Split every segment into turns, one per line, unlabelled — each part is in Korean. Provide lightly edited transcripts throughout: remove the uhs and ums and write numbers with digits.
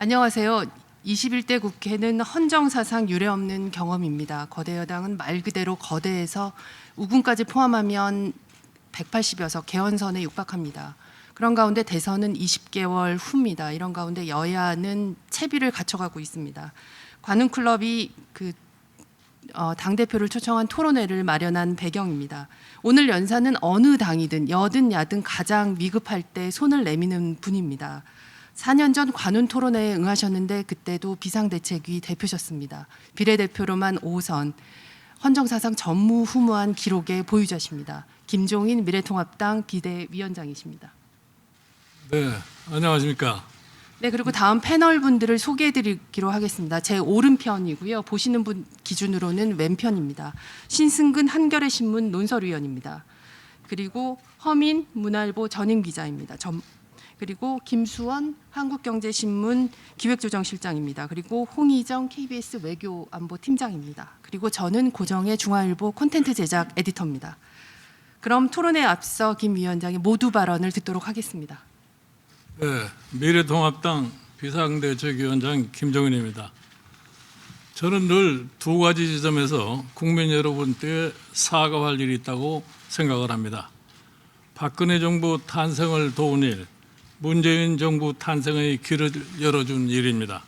안녕하세요. 21대 국회는 헌정사상 유례없는 경험입니다. 거대 여당은 말 그대로 거대해서 우군까지 포함하면 180여석 개헌선에 육박합니다. 그런 가운데 대선은 20개월 후입니다. 이런 가운데 여야는 채비를 갖춰가고 있습니다. 관훈클럽이 당대표를 초청한 토론회를 마련한 배경입니다. 오늘 연사는 어느 당이든 여든 야든 가장 위급할 때 손을 내미는 분입니다. 4년 전 관훈 토론회에 응하셨는데 그때도 비상대책위 대표셨습니다. 비례대표로만 5선, 헌정사상 전무후무한 기록의 보유자십니다. 김종인 미래통합당 비대위원장이십니다.
네, 안녕하십니까.
네, 그리고 다음 패널 분들을 소개해드리기로 하겠습니다. 제 오른편이고요. 보시는 분 기준으로는 왼편입니다. 신승근 한겨레신문 논설위원입니다. 그리고 허민 문화일보 전임 기자입니다. 그리고 김수원 한국경제신문 기획조정실장입니다. 그리고 홍희정 KBS 외교안보팀장입니다. 그리고 저는 고정의 중앙일보 콘텐츠 제작 에디터입니다. 그럼 토론에 앞서 김 위원장의 모두 발언을 듣도록 하겠습니다.
네, 미래통합당 비상대책위원장 김종인입니다. 저는 늘 두 가지 지점에서 국민 여러분께 사과할 일이 있다고 생각을 합니다. 박근혜 정부 탄생을 도운 일, 문재인 정부 탄생의 길을 열어준 일입니다.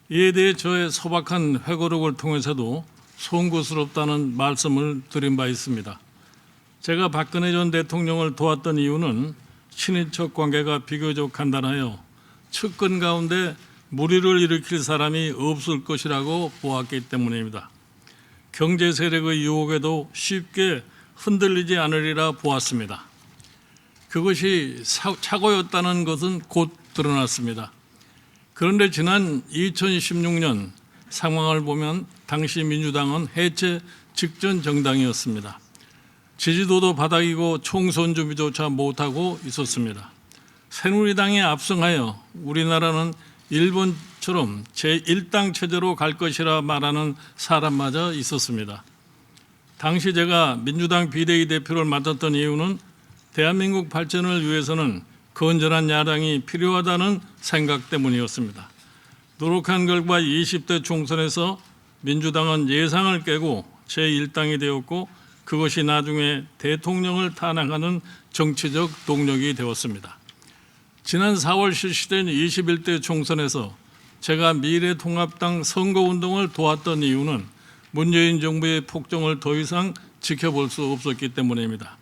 이에 대해 저의 소박한 회고록을 통해서도 송구스럽다는 말씀을 드린 바 있습니다. 제가 박근혜 전 대통령을 도왔던 이유는 친인척 관계가 비교적 간단하여 측근 가운데 무리를 일으킬 사람이 없을 것이라고 보았기 때문입니다. 경제 세력의 유혹에도 쉽게 흔들리지 않으리라 보았습니다. 그것이 착오였다는 것은 곧 드러났습니다. 그런데 지난 2016년 상황을 보면 당시 민주당은 해체 직전 정당이었습니다. 지지도도 바닥이고 총선 준비조차 못하고 있었습니다. 새누리당이 압승하여 우리나라는 일본처럼 제1당 체제로 갈 것이라 말하는 사람마저 있었습니다. 당시 제가 민주당 비대위 대표를 맡았던 이유는 대한민국 발전을 위해서는 건전한 야당이 필요하다는 생각 때문이었습니다. 노력한 결과 20대 총선에서 민주당은 예상을 깨고 제1당이 되었고 그것이 나중에 대통령을 탄핵하는 정치적 동력이 되었습니다. 지난 4월 실시된 21대 총선에서 제가 미래통합당 선거운동을 도왔던 이유는 문재인 정부의 폭정을 더 이상 지켜볼 수 없었기 때문입니다.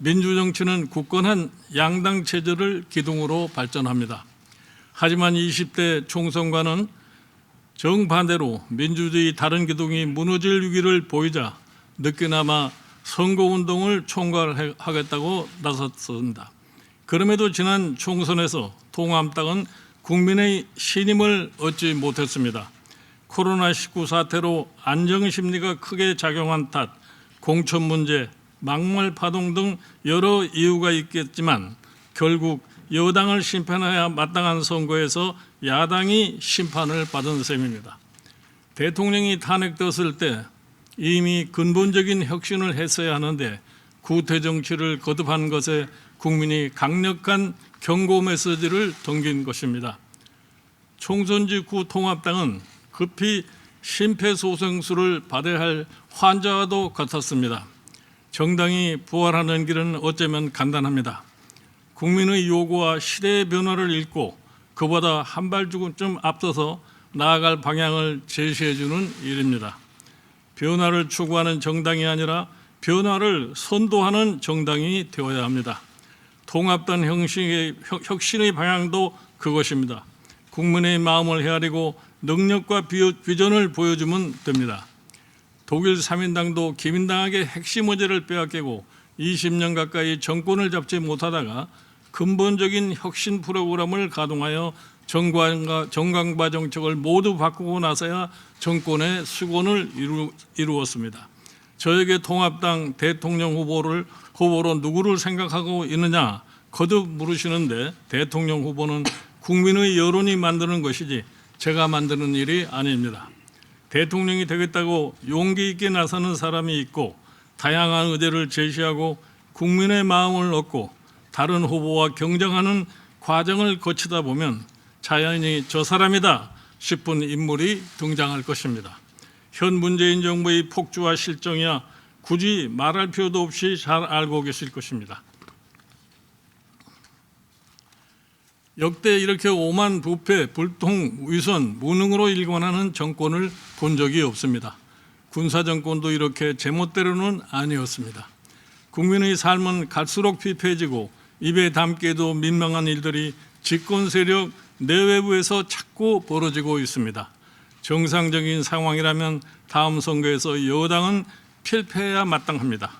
민주정치는 굳건한 양당 체제를 기둥으로 발전합니다. 하지만 20대 총선과는 정반대로 민주주의 다른 기둥이 무너질 위기를 보이자 늦게나마 선거운동을 총괄하겠다고 나섰습니다. 그럼에도 지난 총선에서 통합당은 국민의 신임을 얻지 못했습니다. 코로나19 사태로 안정심리가 크게 작용한 탓, 공천 문제, 막말 파동 등 여러 이유가 있겠지만 결국 여당을 심판해야 마땅한 선거에서 야당이 심판을 받은 셈입니다. 대통령이 탄핵되었을 때 이미 근본적인 혁신을 했어야 하는데 구태 정치를 거듭한 것에 국민이 강력한 경고 메시지를 던진 것입니다. 총선 직후 통합당은 급히 심폐소생술을 받아야 할 환자와도 같았습니다. 정당이 부활하는 길은 어쩌면 간단합니다. 국민의 요구와 시대의 변화를 읽고 그보다 한 발짝좀 앞서서 나아갈 방향을 제시해 주는 일입니다. 변화를 추구하는 정당이 아니라 변화를 선도하는 정당이 되어야 합니다. 통합당 혁신의 방향도 그것입니다. 국민의 마음을 헤아리고 능력과 비전을 보여주면 됩니다. 독일 3인당도 기민당에게 핵심 의제를 빼앗기고 20년 가까이 정권을 잡지 못하다가 근본적인 혁신 프로그램을 가동하여 정강바 정책을 모두 바꾸고 나서야 정권의 수건을 이루었습니다. 저에게 통합당 대통령 후보로 누구를 생각하고 있느냐 거듭 물으시는데 대통령 후보는 국민의 여론이 만드는 것이지 제가 만드는 일이 아닙니다. 대통령이 되겠다고 용기 있게 나서는 사람이 있고 다양한 의제를 제시하고 국민의 마음을 얻고 다른 후보와 경쟁하는 과정을 거치다 보면 자연히 저 사람이다 싶은 인물이 등장할 것입니다. 현 문재인 정부의 폭주와 실정이야 굳이 말할 필요도 없이 잘 알고 계실 것입니다. 역대 이렇게 오만 부패, 불통, 위선, 무능으로 일관하는 정권을 본 적이 없습니다. 군사정권도 이렇게 제멋대로는 아니었습니다. 국민의 삶은 갈수록 피폐해지고 입에 담기에도 민망한 일들이 집권 세력 내외부에서 자꾸 벌어지고 있습니다. 정상적인 상황이라면 다음 선거에서 여당은 필패해야 마땅합니다.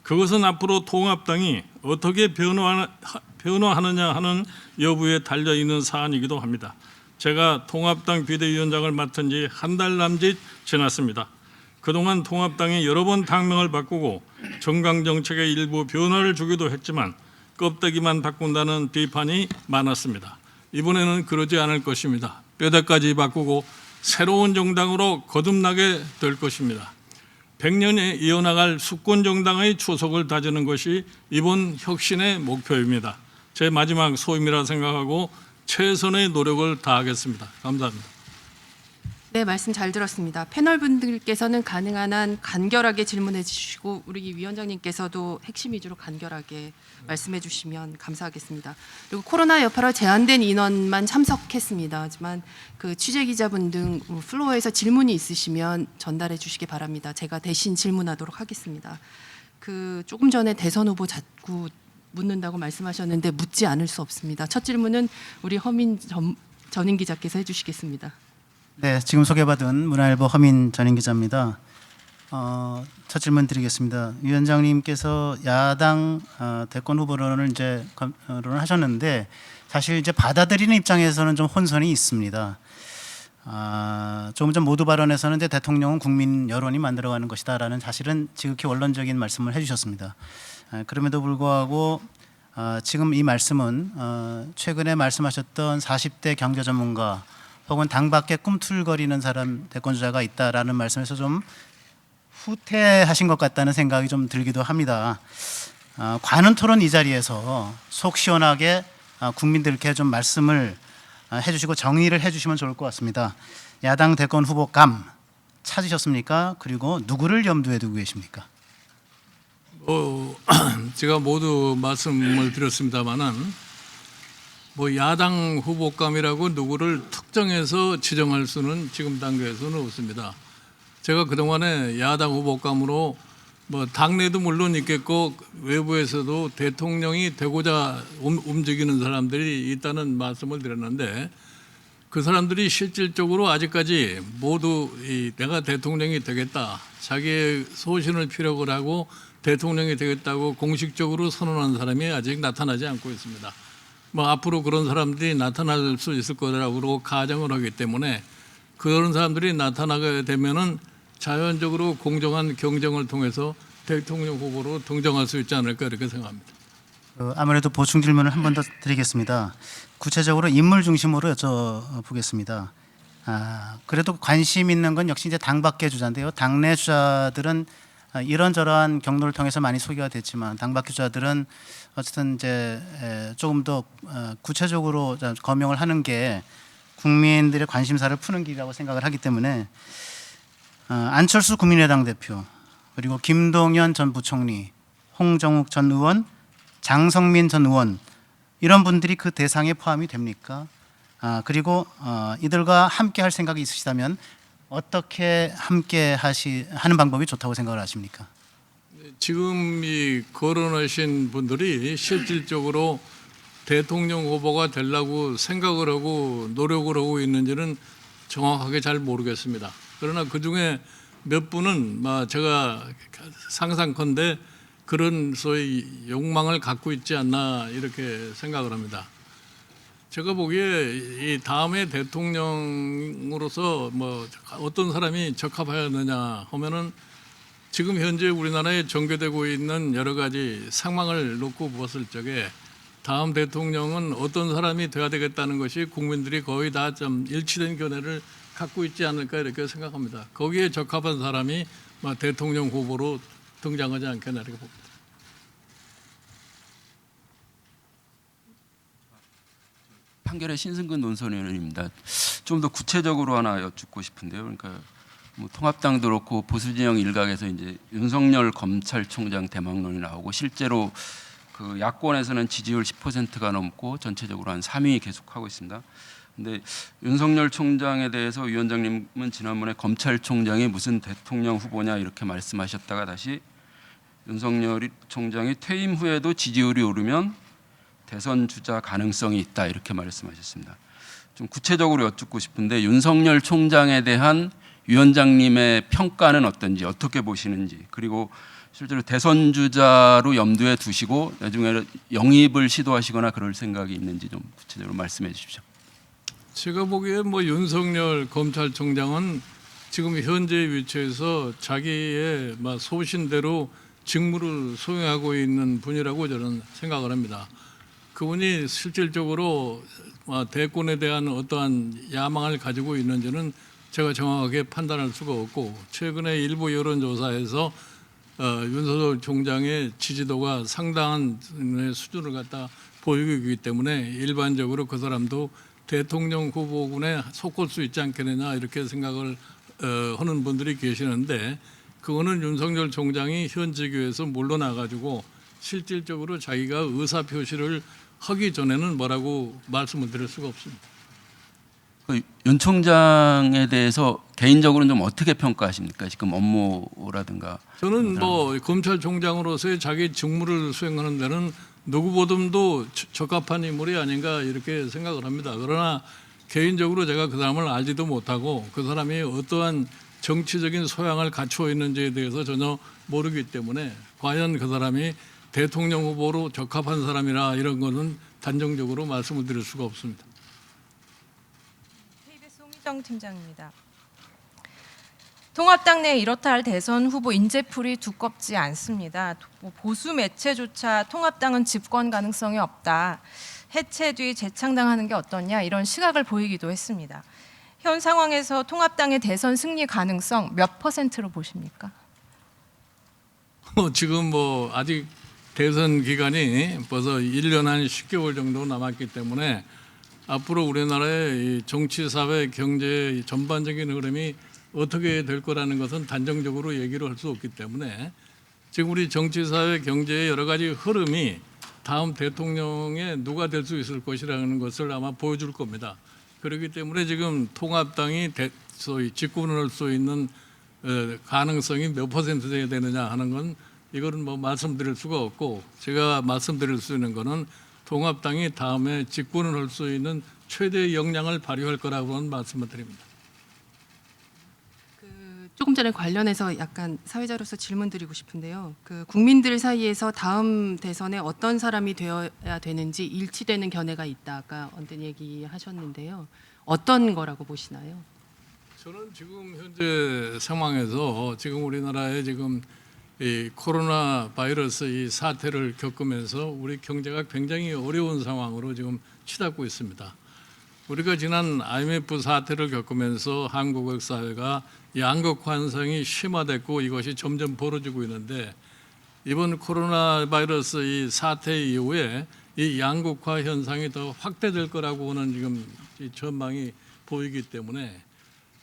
그것은 앞으로 통합당이 어떻게 변화하느냐 하는 여부에 달려있는 사안이기도 합니다. 제가 통합당 비대위원장을 맡은 지 한 달 남짓 지났습니다. 그동안 통합당이 여러 번 당명을 바꾸고 정강정책의 일부 변화를 주기도 했지만 껍데기만 바꾼다는 비판이 많았습니다. 이번에는 그러지 않을 것입니다. 뼈대까지 바꾸고 새로운 정당으로 거듭나게 될 것입니다. 100년에 이어나갈 수권정당의 초석을 다지는 것이 이번 혁신의 목표입니다. 제 마지막 소임이라 생각하고 최선의 노력을 다하겠습니다. 감사합니다.
네, 말씀 잘 들었습니다. 패널 분들께서는 가능한 한 간결하게 질문해 주시고 우리 위원장님께서도 핵심 위주로 간결하게 말씀해 주시면 감사하겠습니다. 그리고 코로나 여파로 제한된 인원만 참석했습니다. 하지만 그 취재 기자분 등 플로어에서 질문이 있으시면 전달해 주시기 바랍니다. 제가 대신 질문하도록 하겠습니다. 그 조금 전에 대선 후보 자꾸 묻는다고 말씀하셨는데 묻지 않을 수 없습니다. 첫 질문은 우리 허민 전임 기자께서 해 주시겠습니다.
네, 지금 소개받은 문화일보 허민 전임 기자입니다. 첫 질문 드리겠습니다. 위원장님께서 야당 대권 후보론을 이제 거론을 하셨는데 사실 이제 받아들이는 입장에서는 좀 혼선이 있습니다. 조금 전 모두 발언에서는 이제 대통령은 국민 여론이 만들어가는 것이다라는 사실은 지극히 원론적인 말씀을 해주셨습니다. 그럼에도 불구하고 지금 이 말씀은 최근에 말씀하셨던 40대 경제 전문가 혹은 당 밖에 꿈틀거리는 사람 대권주자가 있다라는 말씀에서 좀 후퇴하신 것 같다는 생각이 좀 들기도 합니다. 관훈 토론 이 자리에서 속 시원하게 국민들께 좀 말씀을 해주시고 정의를 해주시면 좋을 것 같습니다. 야당 대권 후보감 찾으셨습니까? 그리고 누구를 염두에 두고 계십니까?
제가 모두 말씀을 드렸습니다마는 야당 후보감이라고 누구를 특정해서 지정할 수는 지금 단계에서는 없습니다. 제가 그동안에 야당 후보감으로 당내도 물론 있겠고 외부에서도 대통령이 되고자 움직이는 사람들이 있다는 말씀을 드렸는데 그 사람들이 실질적으로 아직까지 모두 내가 대통령이 되겠다, 자기의 소신을 피력을 하고 대통령이 되겠다고 공식적으로 선언한 사람이 아직 나타나지 않고 있습니다. 앞으로 그런 사람들이 나타날 수 있을 거라고 가정을 하기 때문에 그런 사람들이 나타나게 되면은 자연적으로 공정한 경쟁을 통해서 대통령 후보로 등장할 수 있지 않을까 이렇게 생각합니다.
아무래도 보충 질문을 한 번 더 드리겠습니다. 구체적으로 인물 중심으로 여쭤보겠습니다. 그래도 관심 있는 건 역시 이제 당 밖의 주자인데요. 당내 주자들은 이런저런 경로를 통해서 많이 소개가 됐지만 당 밖의 주자들은 어쨌든 이제 조금 더 구체적으로 거명을 하는 게 국민들의 관심사를 푸는 길이라고 생각을 하기 때문에 안철수 국민의당 대표 그리고 김동연 전 부총리, 홍정욱 전 의원, 장성민 전 의원 이런 분들이 그 대상에 포함이 됩니까? 그리고 이들과 함께 할 생각이 있으시다면 어떻게 함께 하는 방법이 좋다고 생각을 하십니까?
지금 이 거론하신 분들이 실질적으로 대통령 후보가 되려고 생각을 하고 노력을 하고 있는지는 정확하게 잘 모르겠습니다. 그러나 그중에 몇 분은 제가 상상컨대 그런 소위 욕망을 갖고 있지 않나 이렇게 생각을 합니다. 제가 보기에 이 다음에 대통령으로서 어떤 사람이 적합하였느냐 하면은 지금 현재 우리나라에 전개되고 있는 여러 가지 상황을 놓고 보았을 적에 다음 대통령은 어떤 사람이 돼야 되겠다는 것이 국민들이 거의 다 좀 일치된 견해를 갖고 있지 않을까 이렇게 생각합니다. 거기에 적합한 사람이 대통령 후보로 등장하지 않겠나 이렇게 봅니다.
판결의 신승근 논설위원입니다. 좀 더 구체적으로 하나 여쭙고 싶은데요. 그러니까 뭐 통합당도 그렇고 보수 진영 일각에서 이제 윤석열 검찰총장 대망론이 나오고 실제로 그 야권에서는 지지율 10%가 넘고 전체적으로 한 3위 계속하고 있습니다. 근데 윤석열 총장에 대해서 위원장님은 지난번에 검찰총장이 무슨 대통령 후보냐 이렇게 말씀하셨다가 다시 윤석열 총장이 퇴임 후에도 지지율이 오르면 대선 주자 가능성이 있다 이렇게 말씀하셨습니다. 좀 구체적으로 여쭙고 싶은데 윤석열 총장에 대한 위원장님의 평가는 어떤지 어떻게 보시는지 그리고 실제로 대선 주자로 염두에 두시고 나중에 영입을 시도하시거나 그럴 생각이 있는지 좀 구체적으로 말씀해 주십시오.
제가 보기에 뭐 윤석열 검찰총장은 지금 현재 위치에서 자기의 소신대로 직무를 수행하고 있는 분이라고 저는 생각을 합니다. 그분이 실질적으로 대권에 대한 어떠한 야망을 가지고 있는지는 제가 정확하게 판단할 수가 없고 최근에 일부 여론조사에서 윤석열 총장의 지지도가 상당한 수준을 갖다 보이고 있기 때문에 일반적으로 그 사람도 대통령 후보군에 속할 수 있지 않겠느냐 이렇게 생각을 하는 분들이 계시는데 그거는 윤석열 총장이 현직에서 물러나가지고 실질적으로 자기가 의사표시를 하기 전에는 뭐라고 말씀을 드릴 수가 없습니다.
윤 총장에 대해서 개인적으로는 좀 어떻게 평가하십니까? 지금 업무라든가.
저는 뭐 검찰총장으로서의 자기 직무를 수행하는 데는 누구보다도 적합한 인물이 아닌가 이렇게 생각을 합니다. 그러나 개인적으로 제가 그 사람을 알지도 못하고 그 사람이 어떠한 정치적인 소양을 갖추어 있는지에 대해서 전혀 모르기 때문에 과연 그 사람이 대통령 후보로 적합한 사람이라 이런 거는 단정적으로 말씀을 드릴 수가 없습니다.
KBS 홍희정 팀장입니다. 통합당 내 이렇다 할 대선 후보 인재풀이 두껍지 않습니다. 보수 매체조차 통합당은 집권 가능성이 없다. 해체 뒤 재창당하는 게 어떠냐 이런 시각을 보이기도 했습니다. 현 상황에서 통합당의 대선 승리 가능성 몇 %로 보십니까?
지금 뭐 아직 대선 기간이 벌써 1년 한 10개월 정도 남았기 때문에 앞으로 우리나라의 정치, 사회, 경제 전반적인 흐름이 어떻게 될 거라는 것은 단정적으로 얘기를 할 수 없기 때문에 지금 우리 정치, 사회, 경제의 여러 가지 흐름이 다음 대통령에 누가 될 수 있을 것이라는 것을 아마 보여줄 겁니다. 그렇기 때문에 지금 통합당이 소위 집권을 할 수 있는 가능성이 몇 %야 되느냐 하는 건 이거는 뭐 말씀드릴 수가 없고 제가 말씀드릴 수 있는 거는 통합당이 다음에 집권을 할 수 있는 최대의 역량을 발휘할 거라고는 말씀을 드립니다.
조금 전에 관련해서 약간 사회자로서 질문드리고 싶은데요. 그 국민들 사이에서 다음 대선에 어떤 사람이 되어야 되는지 일치되는 견해가 있다. 아까 언뜻 얘기하셨는데요. 어떤 거라고 보시나요?
저는 지금 현재 상황에서 지금 우리나라에 지금 이 코로나 바이러스 이 사태를 겪으면서 우리 경제가 굉장히 어려운 상황으로 지금 치닫고 있습니다. 우리가 지난 IMF 사태를 겪으면서 한국 사회가 양극 환상이 심화됐고 이것이 점점 벌어지고 있는데 이번 코로나 바이러스 이 사태 이후에 이 양극화 현상이 더 확대될 거라고 하는 지금 이 전망이 보이기 때문에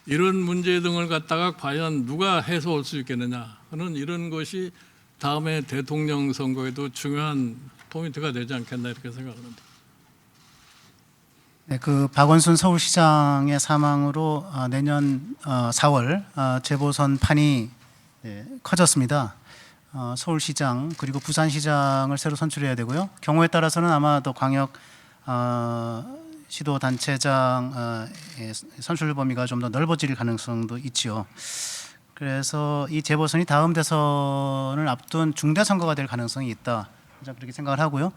이런 문제 등을 갖다가 과연 누가 해소할 수 있겠느냐 하는 이런 것이 다음에 대통령 선거에도 중요한 포인트가 되지 않겠나 이렇게 생각합니다.
네, 그 박원순 서울시장의 사망으로 내년 4월 재보선 판이 커졌습니다. 서울시장 그리고 부산시장을 새로 선출해야 되고요. 경우에 따라서는 아마 더 광역 시도 단체장 선출 범위가 좀 더 넓어질 가능성도 있지요. 그래서 이 재보선이 다음 대선을 앞둔 중대 선거가 될 가능성이 있다. 그렇게 생각을 하고요.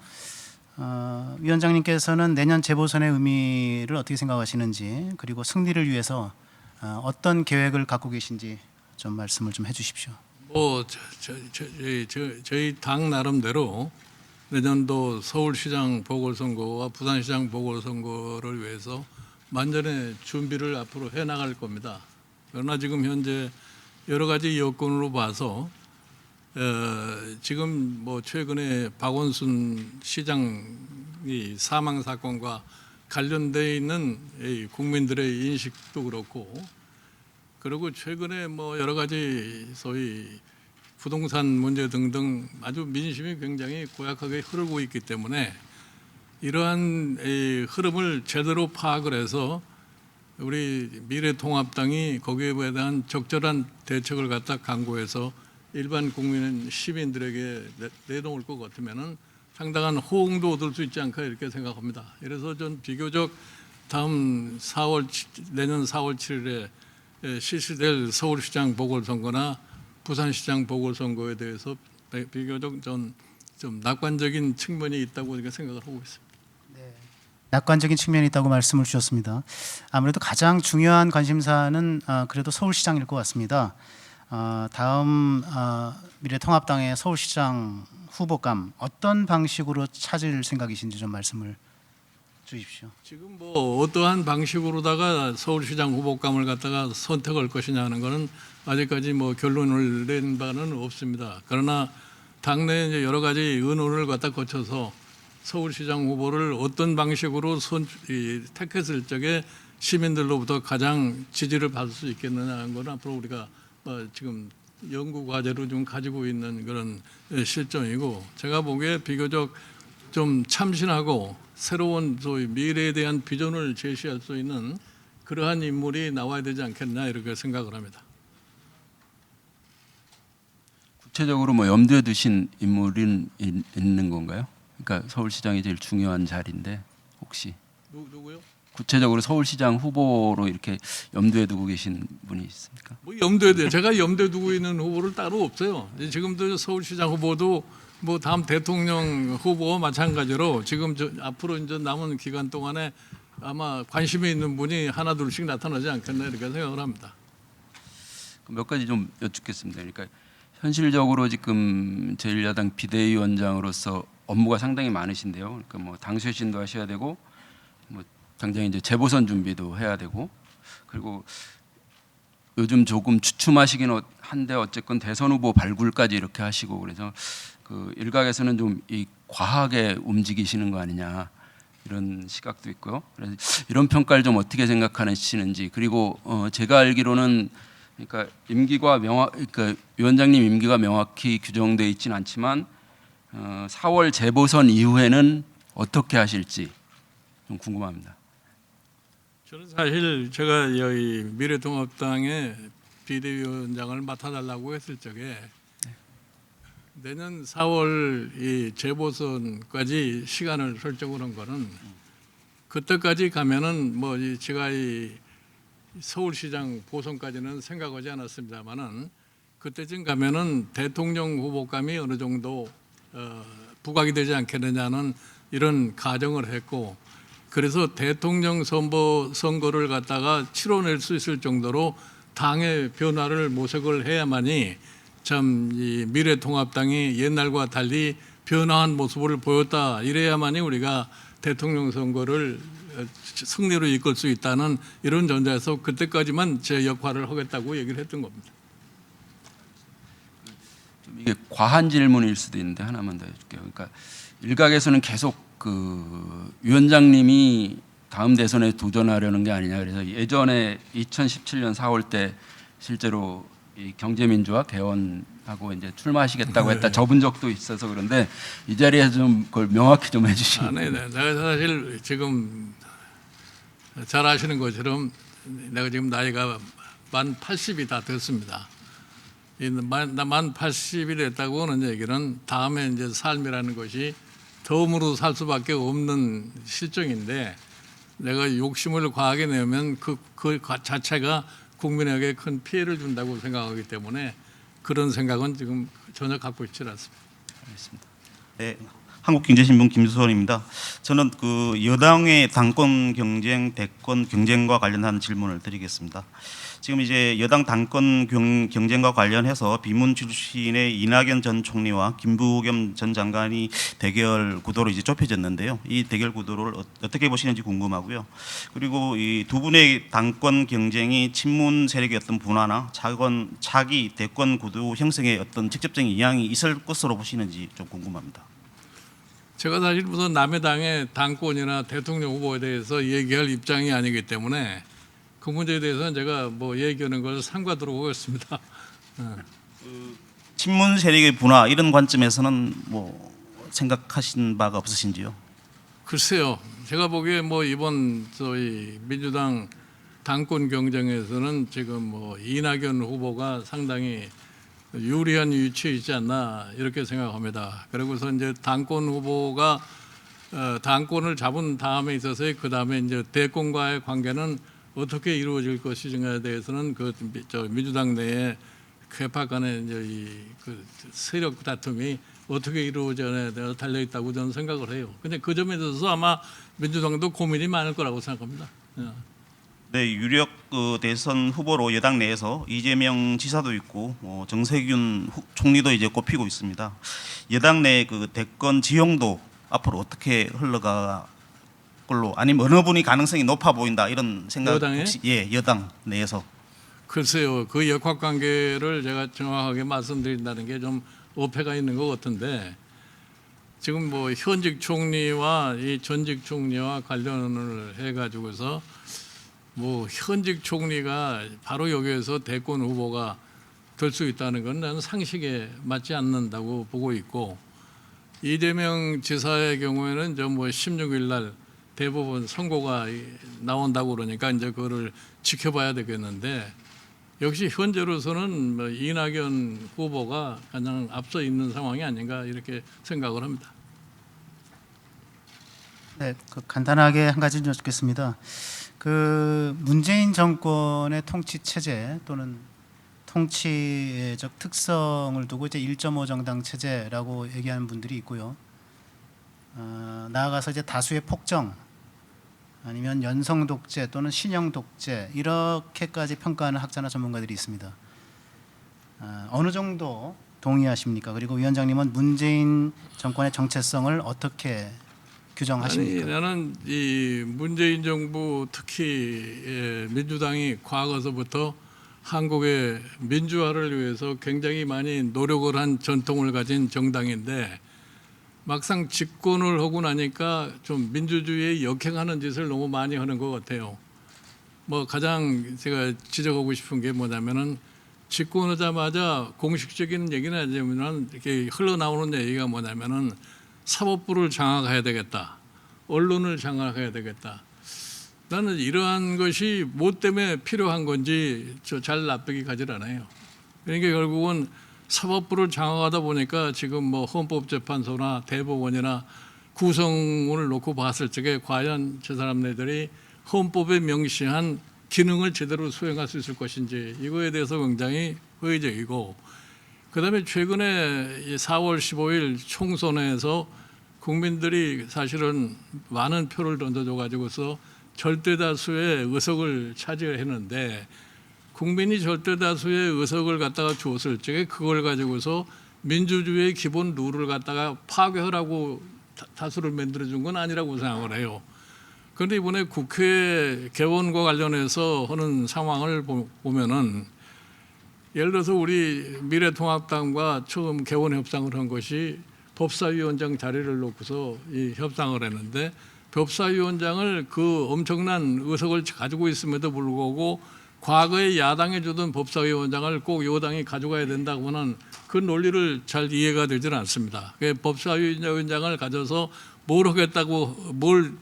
위원장님께서는 내년 재보선의 의미를 어떻게 생각하시는지 그리고 승리를 위해서 어떤 계획을 갖고 계신지 좀 말씀을 좀 해주십시오.
저희 당 나름대로 내년도 서울시장 보궐선거와 부산시장 보궐선거를 위해서 만전의 준비를 앞으로 해나갈 겁니다. 그러나 지금 현재 여러 가지 여건으로 봐서 지금 뭐 최근에 박원순 시장이 사망 사건과 관련돼 있는 이 국민들의 인식도 그렇고, 그리고 최근에 뭐 여러 가지 소위 부동산 문제 등등 아주 민심이 굉장히 고약하게 흐르고 있기 때문에 이러한 이 흐름을 제대로 파악을 해서 우리 미래통합당이 거기에 대한 적절한 대책을 갖다 강구해서 일반 국민 시민들에게 내놓을 것 같으면은 상당한 호응도 얻을 수 있지 않을까 이렇게 생각합니다. 그래서 전 비교적 다음 내년 4월 7일에 실시될 서울시장 보궐선거나 부산시장 보궐선거에 대해서 비교적 좀 낙관적인 측면이 있다고 이렇게 생각을 하고 있습니다.
낙관적인 측면이 있다고 말씀을 주셨습니다. 아무래도 가장 중요한 관심사는 그래도 서울시장일 것 같습니다. 다음 미래통합당의 서울시장 후보감 어떤 방식으로 찾을 생각이신지 좀 말씀을 주십시오.
지금 뭐 어떠한 방식으로다가 서울시장 후보감을 갖다가 선택할 것이냐 하는 것은 아직까지 뭐 결론을 낸 바는 없습니다. 그러나 당내 이제 여러 가지 의논을 갖다 거쳐서 서울시장 후보를 어떤 방식으로 택했을 적에 시민들로부터 가장 지지를 받을 수 있겠느냐 하는 건 앞으로 우리가 지금 연구 과제로 좀 가지고 있는 그런 실정이고, 제가 보기에 비교적 좀 참신하고 새로운 소위 미래에 대한 비전을 제시할 수 있는 그러한 인물이 나와야 되지 않겠나 이렇게 생각을 합니다.
구체적으로 뭐 염두에 두신 인물은 있는 건가요? 그러니까 서울시장이 제일 중요한 자리인데 혹시
누구요?
구체적으로 서울시장 후보로 이렇게 염두에 두고 계신 분이 있습니까?
뭐 염두에 둬요. 제가 염두에 두고 있는 후보를 따로 없어요. 지금도 서울시장 후보도 뭐 다음 대통령 후보와 마찬가지로 지금 앞으로 이제 남은 기간 동안에 아마 관심이 있는 분이 하나 둘씩 나타나지 않겠나 이렇게 생각을 합니다.
몇 가지 좀 여쭙겠습니다. 그러니까 현실적으로 지금 제1야당 비대위원장으로서 업무가 상당히 많으신데요. 그러니까 뭐 당쇄신도 하셔야 되고, 뭐 당장 이제 재보선 준비도 해야 되고, 그리고 요즘 조금 주춤하시긴 한데 어쨌건 대선 후보 발굴까지 이렇게 하시고, 그래서 그 일각에서는 좀 이 과하게 움직이시는 거 아니냐 이런 시각도 있고요. 그래서 이런 평가를 좀 어떻게 생각하시는지, 그리고 제가 알기로는 그러니까 그러니까 위원장님 임기가 명확히 규정돼 있지는 않지만 4월 재보선 이후에는 어떻게 하실지 좀 궁금합니다.
저는 사실 제가 여기 미래통합당의 비대위원장을 맡아달라고 했을 적에 내년 4월 이 재보선까지 시간을 설정을 한 거는 그때까지 가면은 뭐 제가 이 서울시장 보선까지는 생각하지 않았습니다만은 그때쯤 가면은 대통령 후보감이 어느 정도 부각이 되지 않겠느냐는 이런 가정을 했고, 그래서 대통령 선거를 갖다가 치러낼 수 있을 정도로 당의 변화를 모색을 해야만이 참 이 미래통합당이 옛날과 달리 변화한 모습을 보였다, 이래야만이 우리가 대통령 선거를 승리로 이끌 수 있다는 이런 전제에서 그때까지만 제 역할을 하겠다고 얘기를 했던 겁니다.
좀 이게 과한 질문일 수도 있는데 하나만 더 해줄게요. 그러니까 일각에서는 계속 그 위원장님이 다음 대선에 도전하려는 게 아니냐, 그래서 예전에 2017년 4월 때 실제로 이 경제민주화 개헌하고 이제 출마하시겠다고 했다 접은 적도 있어서 그런데 이 자리에서 좀 그걸 명확히 좀 해주시면.
네네. 제가 사실 지금 잘 아시는 것처럼 내가 지금 나이가 만 80이 다 됐습니다. 만 80이 됐다고 하는 얘기는 다음에 이제 삶이라는 것이 덤으로 살 수밖에 없는 실정인데, 내가 욕심을 과하게 내면 그 자체가 국민에게 큰 피해를 준다고 생각하기 때문에 그런 생각은 지금 전혀 갖고 있지 않습니다.
알겠습니다.
네, 한국경제신문 김수원입니다. 저는 그 여당의 당권 경쟁, 대권 경쟁과 관련한 질문을 드리겠습니다. 지금 이제 여당 당권 경쟁과 관련해서 비문 출신의 이낙연 전 총리와 김부겸 전 장관이 대결 구도로 이제 좁혀졌는데요. 이 대결 구도를 어떻게 보시는지 궁금하고요. 그리고 이 두 분의 당권 경쟁이 친문 세력의 어떤 분화나 차기 대권 구도 형성에 어떤 직접적인 영향이 있을 것으로 보시는지 좀 궁금합니다.
제가 사실 무슨 남의 당의 당권이나 대통령 후보에 대해서 얘기할 입장이 아니기 때문에 그 문제에 대해서는 제가 뭐 얘기하는 걸 삼가도록 하겠습니다.
친문 세력의 분화 이런 관점에서는 뭐 생각하신 바가 없으신지요?
글쎄요, 제가 보기에 뭐 이번 저희 민주당 당권 경쟁에서는 지금 뭐 이낙연 후보가 상당히 유리한 위치에 있지 않나 이렇게 생각합니다. 그리고서 이제 당권 후보가 당권을 잡은 다음에 있어서의 그 다음에 이제 대권과의 관계는 어떻게 이루어질 것인가에 대해서는 저 민주당 내에 쾌파 간의 이제 그 세력 다툼이 어떻게 이루어져야 달려 있다고 저는 생각을 해요. 근데 그 점에 있어서 아마 민주당도 고민이 많을 거라고 생각합니다.
네, 유력 대선 후보로 여당 내에서 이재명 지사도 있고 정세균 총리도 이제 꼽히고 있습니다. 여당 내 그 대권 지형도 앞으로 어떻게 흘러가 걸로 아니면 어느 분이 가능성이 높아 보인다 이런 생각
여당에?
혹시 여당 내에서
글쎄요, 그 역학관계를 제가 정확하게 말씀드린다는 게 좀 어폐가 있는 것 같은데 지금 뭐 현직 총리와 이 전직 총리와 관련을 해가지고서 뭐 현직 총리가 바로 여기에서 대권 후보가 될 수 있다는 건 나는 상식에 맞지 않는다고 보고 있고 이재명 지사의 경우에는 저 뭐 16일 날 대법원 선고가 나온다고 그러니까 이제 그거를 지켜봐야 되겠는데 역시 현재로서는 뭐 이낙연 후보가 가장 앞서 있는 상황이 아닌가 이렇게 생각을 합니다.
네, 그 간단하게 한 가지 여쭙겠습니다. 그 문재인 정권의 통치 체제 또는 통치적 특성을 두고 이제 1.5 정당 체제라고 얘기하는 분들이 있고요. 나아가서 이제 다수의 폭정 아니면 연성 독재 또는 신형 독재 이렇게까지 평가하는 학자나 전문가들이 있습니다. 어느 정도 동의하십니까? 그리고 위원장님은 문재인 정권의 정체성을 어떻게 규정하십니까?
아니, 나는 이 문재인 정부 특히 민주당이 과거서부터 한국의 민주화를 위해서 굉장히 많이 노력을 한 전통을 가진 정당인데 막상 집권을 하고 나니까 좀 민주주의에 역행하는 짓을 너무 많이 하는 것 같아요. 뭐 가장 제가 지적하고 싶은 게 뭐냐면은 집권하자마자 공식적인 얘기는 아니지만 이렇게 흘러나오는 얘기가 뭐냐면은 사법부를 장악해야 되겠다. 언론을 장악해야 되겠다. 나는 이러한 것이 뭐 때문에 필요한 건지 잘 납득이 가질 않아요. 그러니까 결국은 사법부를 장악하다 보니까 지금 뭐 헌법재판소나 대법원이나 구성을 놓고 봤을 적에 과연 저 사람네들이 헌법에 명시한 기능을 제대로 수행할 수 있을 것인지 이거에 대해서 굉장히 회의적이고 그다음에 최근에 4월 15일 총선에서 국민들이 사실은 많은 표를 던져줘 가지고서 절대다수의 의석을 차지했는데 국민이 절대다수의 의석을 갖다가 주었을 적에 그걸 가지고서 민주주의의 기본 룰을 갖다가 파괴하라고 다수를 만들어준 건 아니라고 생각을 해요. 그런데 이번에 국회 개원과 관련해서 하는 상황을 보면은 예를 들어서 우리 미래통합당과 처음 개원 협상을 한 것이 법사위원장 자리를 놓고서 이 협상을 했는데 법사위원장을 그 엄청난 의석을 가지고 있음에도 불구하고 과거에 야당이 주던 법사위원장을 꼭 여당이 가져가야 된다고는 그 논리를 잘 이해가 되지는 않습니다. 법사위원장을 가져서 뭘 하겠다고 뭘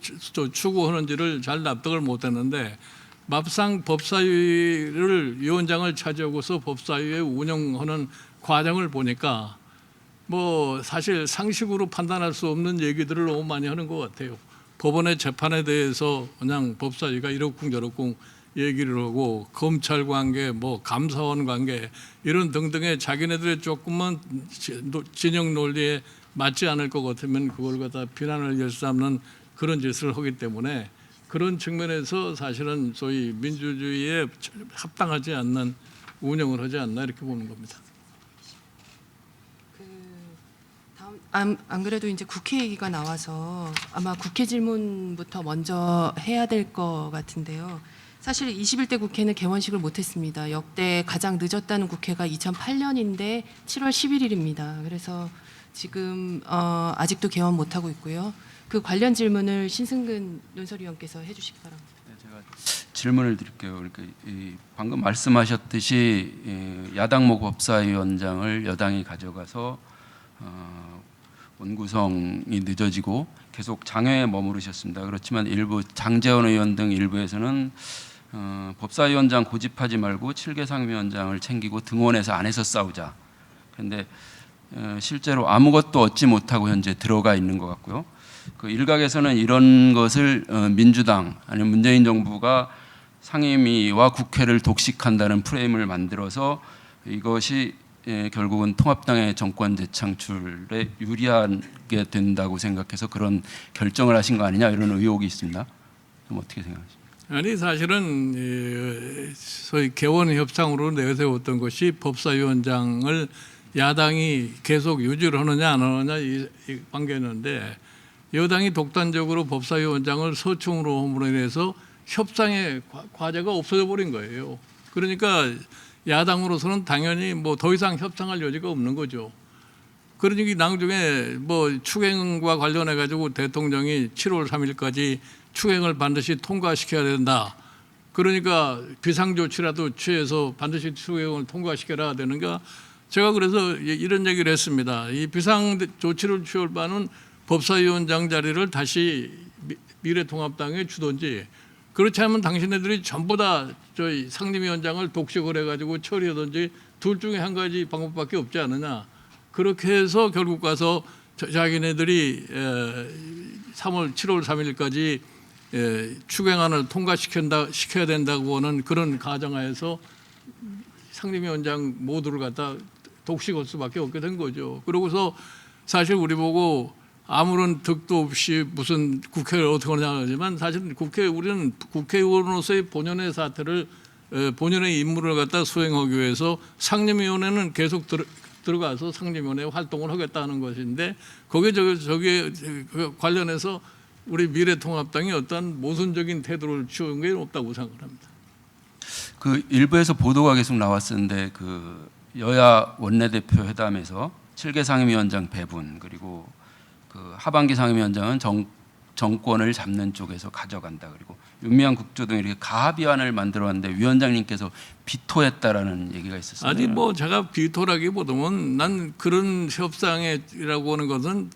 추구하는지를 잘 납득을 못했는데 막상 법사위를 위원장을 차지하고서 법사위에 운영하는 과정을 보니까 뭐 사실 상식으로 판단할 수 없는 얘기들을 너무 많이 하는 것 같아요. 법원의 재판에 대해서 그냥 법사위가 이러쿵저러쿵 얘기를 하고 검찰 관계, 뭐 감사원 관계 이런 등등의 자기네들의 조금만 진영 논리에 맞지 않을 것 같으면 그걸 갖다 비난을 일삼는 그런 짓을 하기 때문에 그런 측면에서 사실은 소위 민주주의에 합당하지 않는 운영을 하지 않나 이렇게 보는 겁니다.
안 그래도 이제 국회 얘기가 나와서 아마 국회 질문부터 먼저 해야 될 것 같은데요. 사실 21대 국회는 개원식을 못했습니다. 역대 가장 늦었다는 국회가 2008년인데 7월 11일입니다. 그래서 지금 아직도 개원 못하고 있고요. 그 관련 질문을 신승근 논설위원께서 해주시기 바랍니다.
네, 제가 질문을 드릴게요. 그러니까 방금 말씀하셨듯이 야당목 법사위원장을 여당이 가져가서 원구성이 늦어지고 계속 장외에 머무르셨습니다. 그렇지만 일부 장제원 의원 등 일부에서는 법사위원장 고집하지 말고 7개 상임위원장을 챙기고 등원해서 안에서 싸우자. 그런데 실제로 아무것도 얻지 못하고 현재 들어가 있는 것 같고요. 그 일각에서는 이런 것을 민주당 아니면 문재인 정부가 상임위와 국회를 독식한다는 프레임을 만들어서 이것이 결국은 통합당의 정권 재창출에 유리하게 된다고 생각해서 그런 결정을 하신 거 아니냐 이런 의혹이 있습니다. 좀 어떻게 생각하십니까?
아니 사실은 소위 개원 협상으로 내세웠던 것이 법사위원장을 야당이 계속 유지를 하느냐 안 하느냐 이 관계였는데 여당이 독단적으로 법사위원장을 서충으로 함으로 인해서 협상의 과제가 없어져 버린 거예요. 그러니까 야당으로서는 당연히 뭐 더 이상 협상할 여지가 없는 거죠. 그러니 나중에 뭐 추경과 관련해 가지고 대통령이 7월 3일까지 추경을 반드시 통과시켜야 된다. 그러니까 비상조치라도 취해서 반드시 추경을 통과시켜야 되는가. 제가 그래서 이런 얘기를 했습니다. 이 비상조치를 취할 바는 법사위원장 자리를 다시 미래통합당에 주든지 그렇지 않으면 당신네들이 전부 다 저희 상임위원장을 독식을 해가지고 처리하든지 둘 중에 한 가지 방법밖에 없지 않느냐. 그렇게 해서 결국 가서 자기네들이 7월 3일까지 추경안을 통과시켜야 된다고 하는 그런 가정하에서 상임위원장 모두를 갖다 독식할 수밖에 없게 된 거죠. 그러고서 사실 우리 보고 아무런 득도 없이 무슨 국회를 어떻게 하냐 하지만 사실 우리는 국회의원으로서의 본연의 사태를 본연의 임무를 갖다 수행하기 위해서 상임위원회는 계속 들어가서 상임위원회 활동을 하겠다는 것인데 저게 관련해서 우리 미래통합당이 어떤 모순적인 태도를 취한 게 없다고 생각합니다.
그 일부에서 보도가 계속 나왔었는데 그 여야 원내대표 회담에서 7개 상임위원장 배분 그리고 그 하반기 상임위원장은 정권을 잡는 쪽에서 가져간다. 그리고 윤미향 국조 등 이렇게 가합의안을 만들어왔는데 위원장님께서 비토했다라는 얘기가 있었어요.
아니 뭐 제가 비토라기보다는 난 그런 협상이라고 하는 것은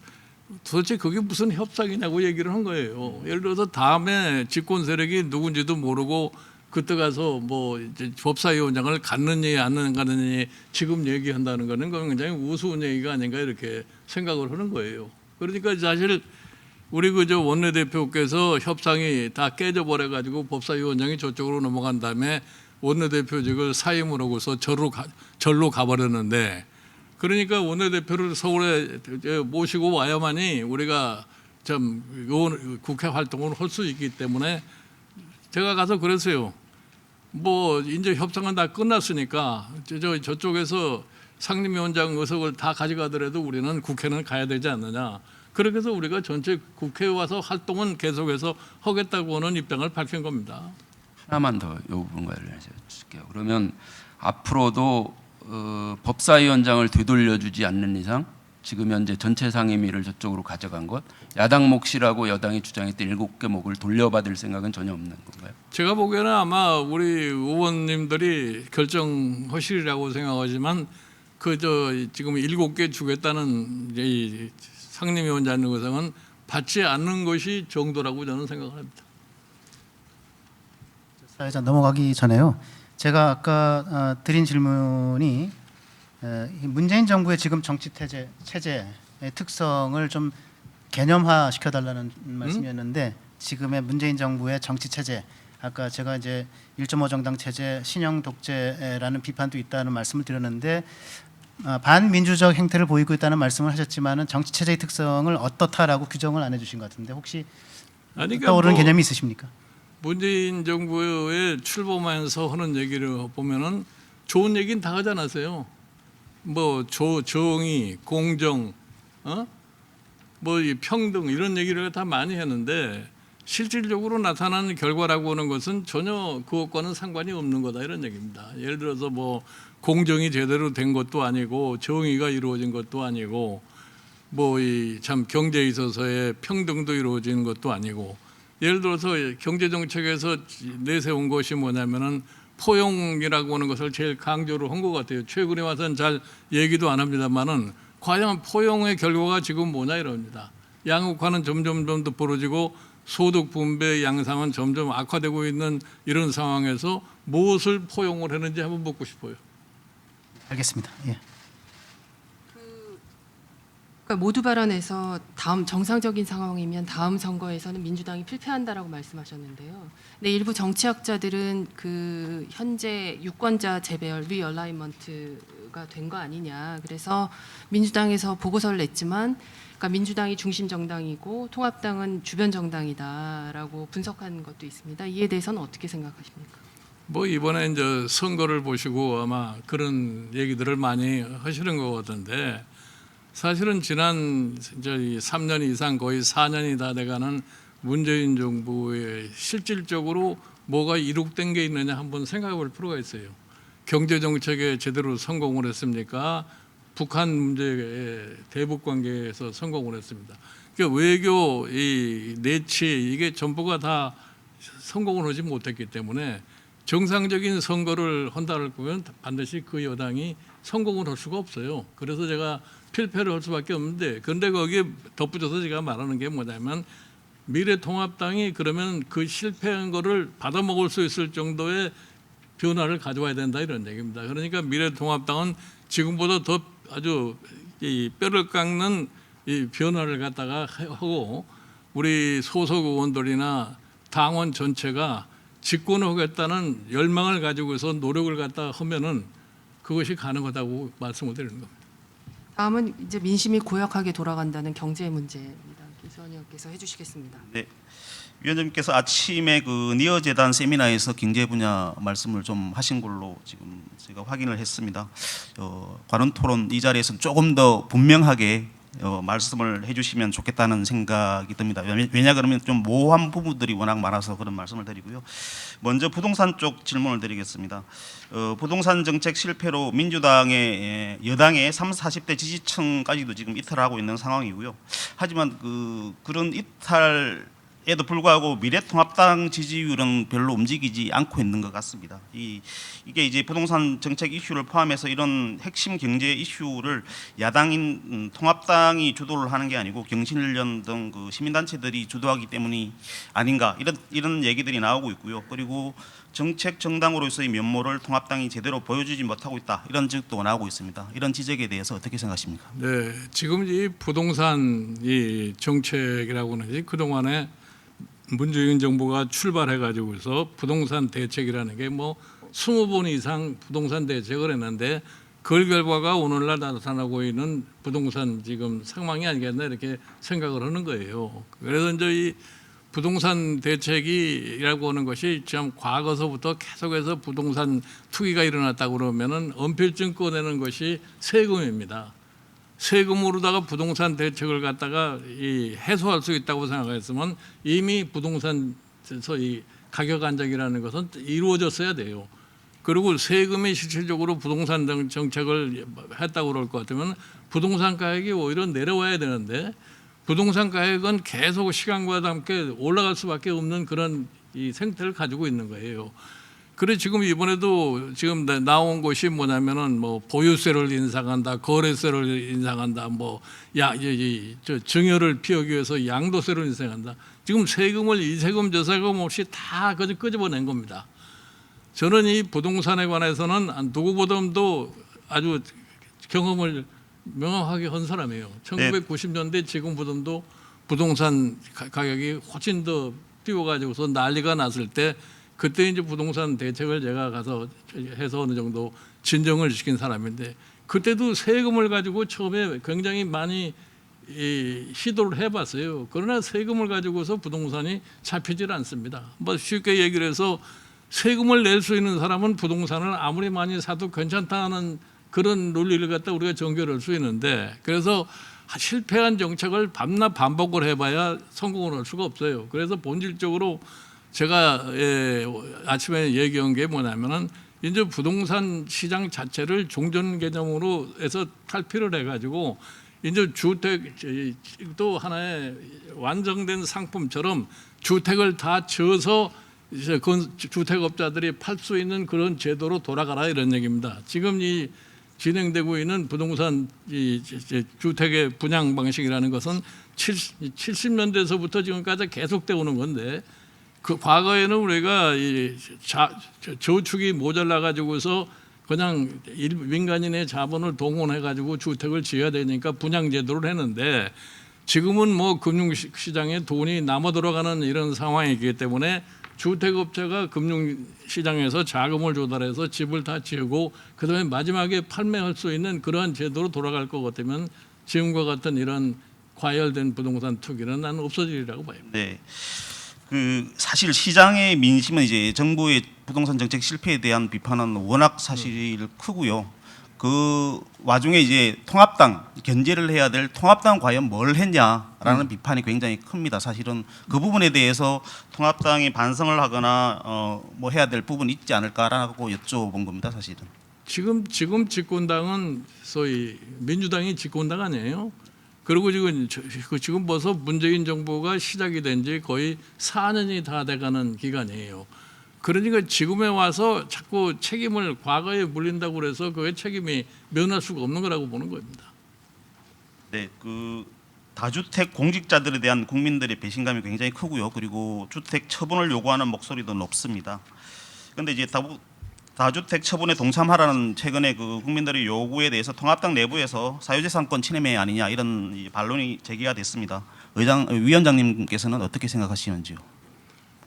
도대체 그게 무슨 협상이냐고 얘기를 한 거예요. 예를 들어서 다음에 집권 세력이 누군지도 모르고 그때 가서 뭐 이제 법사위원장을 갖느니 안 갖느니 지금 얘기한다는 거는 그건 굉장히 우스운 얘기가 아닌가 이렇게 생각을 하는 거예요. 그러니까 사실 우리 그저 원내대표께서 협상이 다 깨져버려 가지고 법사위원장이 저쪽으로 넘어간 다음에 원내대표직을 사임을 하고서 절로 가버렸는데 그러니까 원내대표를 서울에 모시고 와야만이 우리가 좀 국회 활동을 할 수 있기 때문에 제가 가서 그랬어요. 뭐 이제 협상은 다 끝났으니까 저쪽에서 상임위원장 의석을 다 가져가더라도 우리는 국회는 가야 되지 않느냐. 그렇게 해서 우리가 전체 국회에 와서 활동은 계속해서 하겠다고 하는 입장을 밝힌 겁니다.
하나만 더 이 부분과 관련해서 여쭐게요. 그러면 앞으로도 법사위원장을 되돌려주지 않는 이상 지금 현재 전체 상임위를 저쪽으로 가져간 것 야당 몫이라고 여당이 주장했던 7개 몫을 돌려받을 생각은 전혀 없는 건가요?
제가 보기에는 아마 우리 의원님들이 결정하시리라고 생각하지만 지금 7개 주겠다는 이 상임위원장 의석은 받지 않는 것이 정도라고 저는 생각합니다.
사회자 넘어가기 전에요. 제가 아까 드린 질문이 문재인 정부의 지금 정치 체제의 특성을 좀 개념화 시켜달라는 말씀이었는데 지금의 문재인 정부의 정치 체제 아까 제가 이제 1.5 정당 체제 신형 독재라는 비판도 있다는 말씀을 드렸는데 반민주적 행태를 보이고 있다는 말씀을 하셨지만은 정치 체제의 특성을 어떻다라고 규정을 안 해주신 것 같은데 혹시 떠오르는 개념이 있으십니까?
문재인 정부에 출범하면서 하는 얘기를 보면은 좋은 얘기는 다 하지 않았어요. 뭐 정의, 공정, 뭐 평등 이런 얘기를 다 많이 했는데 실질적으로 나타나는 결과라고 하는 것은 전혀 그것과는 상관이 없는 거다 이런 얘기입니다. 예를 들어서 뭐 공정이 제대로 된 것도 아니고 정의가 이루어진 것도 아니고 뭐 이 참 경제에 있어서의 평등도 이루어지는 것도 아니고, 예를 들어서 경제 정책에서 내세운 것이 뭐냐면은 포용이라고 하는 것을 제일 강조를 한 것 같아요. 최근에 와서는 잘 얘기도 안 합니다만은 과연 포용의 결과가 지금 뭐냐 이럽니다. 양극화는 점점 더 벌어지고 소득 분배 양상은 점점 악화되고 있는 이런 상황에서 무엇을 포용을 했는지 한번 묻고 싶어요.
알겠습니다. 예.
그러니까 모두 발언에서 다음 정상적인 상황이면 다음 선거에서는 민주당이 필패한다라고 말씀하셨는데요. 근데 일부 정치학자들은 그 현재 유권자 재배열 리얼라이먼트가 된 거 아니냐. 그래서 민주당에서 보고서를 냈지만, 그러니까 민주당이 중심 정당이고 통합당은 주변 정당이다라고 분석한 것도 있습니다. 이에 대해서는 어떻게 생각하십니까?
뭐 이번에 이제 선거를 보시고 아마 그런 얘기들을 많이 하시는 것 같은데, 사실은 지난 이제 3년 이상 거의 4년이 다 돼가는 문재인 정부에 실질적으로 뭐가 이룩된 게 있느냐 한번 생각해 볼 필요가 있어요. 경제 정책에 제대로 성공을 했습니까? 북한 문제의 대북 관계에서 성공을 했습니다. 그러니까 외교 이 내치 이게 전부가 다 성공을 하지 못했기 때문에 정상적인 선거를 한다를 보면 반드시 그 여당이 성공을 할 수가 없어요. 그래서 제가 필패를 할 수밖에 없는데, 그런데 거기에 덧붙여서 제가 말하는 게 뭐냐면, 미래통합당이 그러면 그 실패한 거를 받아먹을 수 있을 정도의 변화를 가져와야 된다 이런 얘기입니다. 그러니까 미래통합당은 지금보다 더 아주 이 뼈를 깎는 이 변화를 갖다가 하고, 우리 소속 의원들이나 당원 전체가 집권하겠다는 열망을 가지고서 노력을 갖다 하면은 그것이 가능하다고 말씀을 드리는 겁니다.
다음은 이제 민심이 고약하게 돌아간다는 경제 문제입니다. 김수환 의원께서 해주시겠습니다.
네. 위원장님께서 아침에 그 니어 재단 세미나에서 경제 분야 말씀을 좀 하신 걸로 지금 제가 확인을 했습니다. 관훈 토론 이 자리에서 조금 더 분명하게 말씀을 해주시면 좋겠다는 생각이 듭니다. 왜냐 그러면 좀 모호한 부분들이 워낙 많아서 그런 말씀을 드리고요. 먼저 부동산 쪽 질문을 드리겠습니다. 부동산 정책 실패로 민주당의 여당의 30, 40대 지지층까지도 지금 이탈하고 있는 상황이고요. 하지만 그런 이탈에도 불구하고 미래통합당 지지율은 별로 움직이지 않고 있는 것 같습니다. 이게 이제 부동산 정책 이슈를 포함해서 이런 핵심 경제 이슈를 야당인 통합당이 주도를 하는 게 아니고 경실련 등 그 시민단체들이 주도하기 때문이 아닌가 이런 얘기들이 나오고 있고요. 그리고 정책 정당으로서의 면모를 통합당이 제대로 보여주지 못하고 있다 이런 지적도 나오고 있습니다. 이런 지적에 대해서 어떻게 생각하십니까?
네, 지금 이 부동산 이 정책이라고 하는 그 동안에 문재인 정부가 출발해 가지고서 부동산 대책이라는 게 뭐 20번 이상 부동산 대책을 했는데, 그 결과가 오늘날 나타나고 있는 부동산 지금 상황이 아니겠나 이렇게 생각을 하는 거예요. 그래서 이제 이 부동산 대책이라고 하는 것이 참 과거서부터 계속해서 부동산 투기가 일어났다고 그러면은 은필증 꺼내는 것이 세금입니다. 세금으로다가 부동산 대책을 갖다가 해소할 수 있다고 생각했으면 이미 부동산에서 이 가격 안정이라는 것은 이루어졌어야 돼요. 그리고 세금이 실질적으로 부동산 정책을 했다고 그럴 것 같으면 부동산 가격이 오히려 내려와야 되는데, 부동산 가격은 계속 시간과 함께 올라갈 수밖에 없는 그런 이 생태를 가지고 있는 거예요. 그래 지금 이번에도 지금 나온 것이 뭐냐면은 뭐 보유세를 인상한다, 거래세를 인상한다, 뭐 증여를 피하기 위해서 양도세를 인상한다. 지금 세금을 이 세금 저 세금 없이 다 끄집어낸 겁니다. 저는 이 부동산에 관해서는 누구보다도 아주 경험을 명확하게 한 사람이에요. 1990년대 지금보다도 부동산 가격이 훨씬 더 뛰어가지고서 난리가 났을 때, 그때 이제 부동산 대책을 제가 가서 해서 어느 정도 진정을 시킨 사람인데, 그때도 세금을 가지고 처음에 굉장히 많이 시도를 해봤어요. 그러나 세금을 가지고서 부동산이 잡히질 않습니다. 뭐 쉽게 얘기를 해서 세금을 낼 수 있는 사람은 부동산을 아무리 많이 사도 괜찮다는 그런 논리를 갖다 우리가 전개할 수 있는데, 그래서 실패한 정책을 밤낮 반복을 해봐야 성공을 할 수가 없어요. 그래서 본질적으로 제가 아침에 얘기한 게 뭐냐면은 이제 부동산 시장 자체를 종전 개념으로 해서 탈피를 해가지고 이제 주택도 하나의 완성된 상품처럼 주택을 다 지어서 이제 주택업자들이 팔 수 있는 그런 제도로 돌아가라 이런 얘기입니다. 지금 이 진행되고 있는 부동산 주택의 분양 방식이라는 것은 70년대에서부터 지금까지 계속되어 오는 건데 그 과거에는 우리가 이 저축이 모자라 가지고서 그냥 민간인의 자본을 동원해 가지고 주택을 지어야 되니까 분양 제도를 했는데 지금은 뭐 금융시장에 돈이 남아 들어가는 이런 상황이기 때문에 주택업체가 금융시장에서 자금을 조달해서 집을 다 지으고 그다음에 마지막에 판매할 수 있는 그러한 제도로 돌아갈 것 같으면 지금과 같은 이런 과열된 부동산 투기는 나는 없어지리라고 봐요.
네. 그 사실 시장의 민심은 이제 정부의 부동산 정책 실패에 대한 비판은 워낙 사실 크고요. 그 와중에 이제 통합당 견제를 해야 될 통합당 과연 뭘 했냐라는 비판이 굉장히 큽니다. 사실은 그 부분에 대해서 통합당이 반성을 하거나 뭐 해야 될 부분이 있지 않을까라고 여쭤본 겁니다. 사실은.
지금 집권당은 소위 민주당이 집권당 아니에요? 그리고 지금 벌써 문재인 정부가 시작이 된 지 거의 4년이 다 돼가는 기간이에요. 그러니까 지금에 와서 자꾸 책임을 과거에 물린다고 그래서 그 책임이 면할 수가 없는 거라고 보는 겁니다.
네, 그 다주택 공직자들에 대한 국민들의 배신감이 굉장히 크고요. 그리고 주택 처분을 요구하는 목소리도 높습니다. 그런데 이제 다주택 처분에 동참하라는 최근에 그 국민들의 요구에 대해서 통합당 내부에서 사유재산권 침해 아니냐 이런 반론이 제기가 됐습니다. 위원장님께서는 어떻게 생각하시는지요?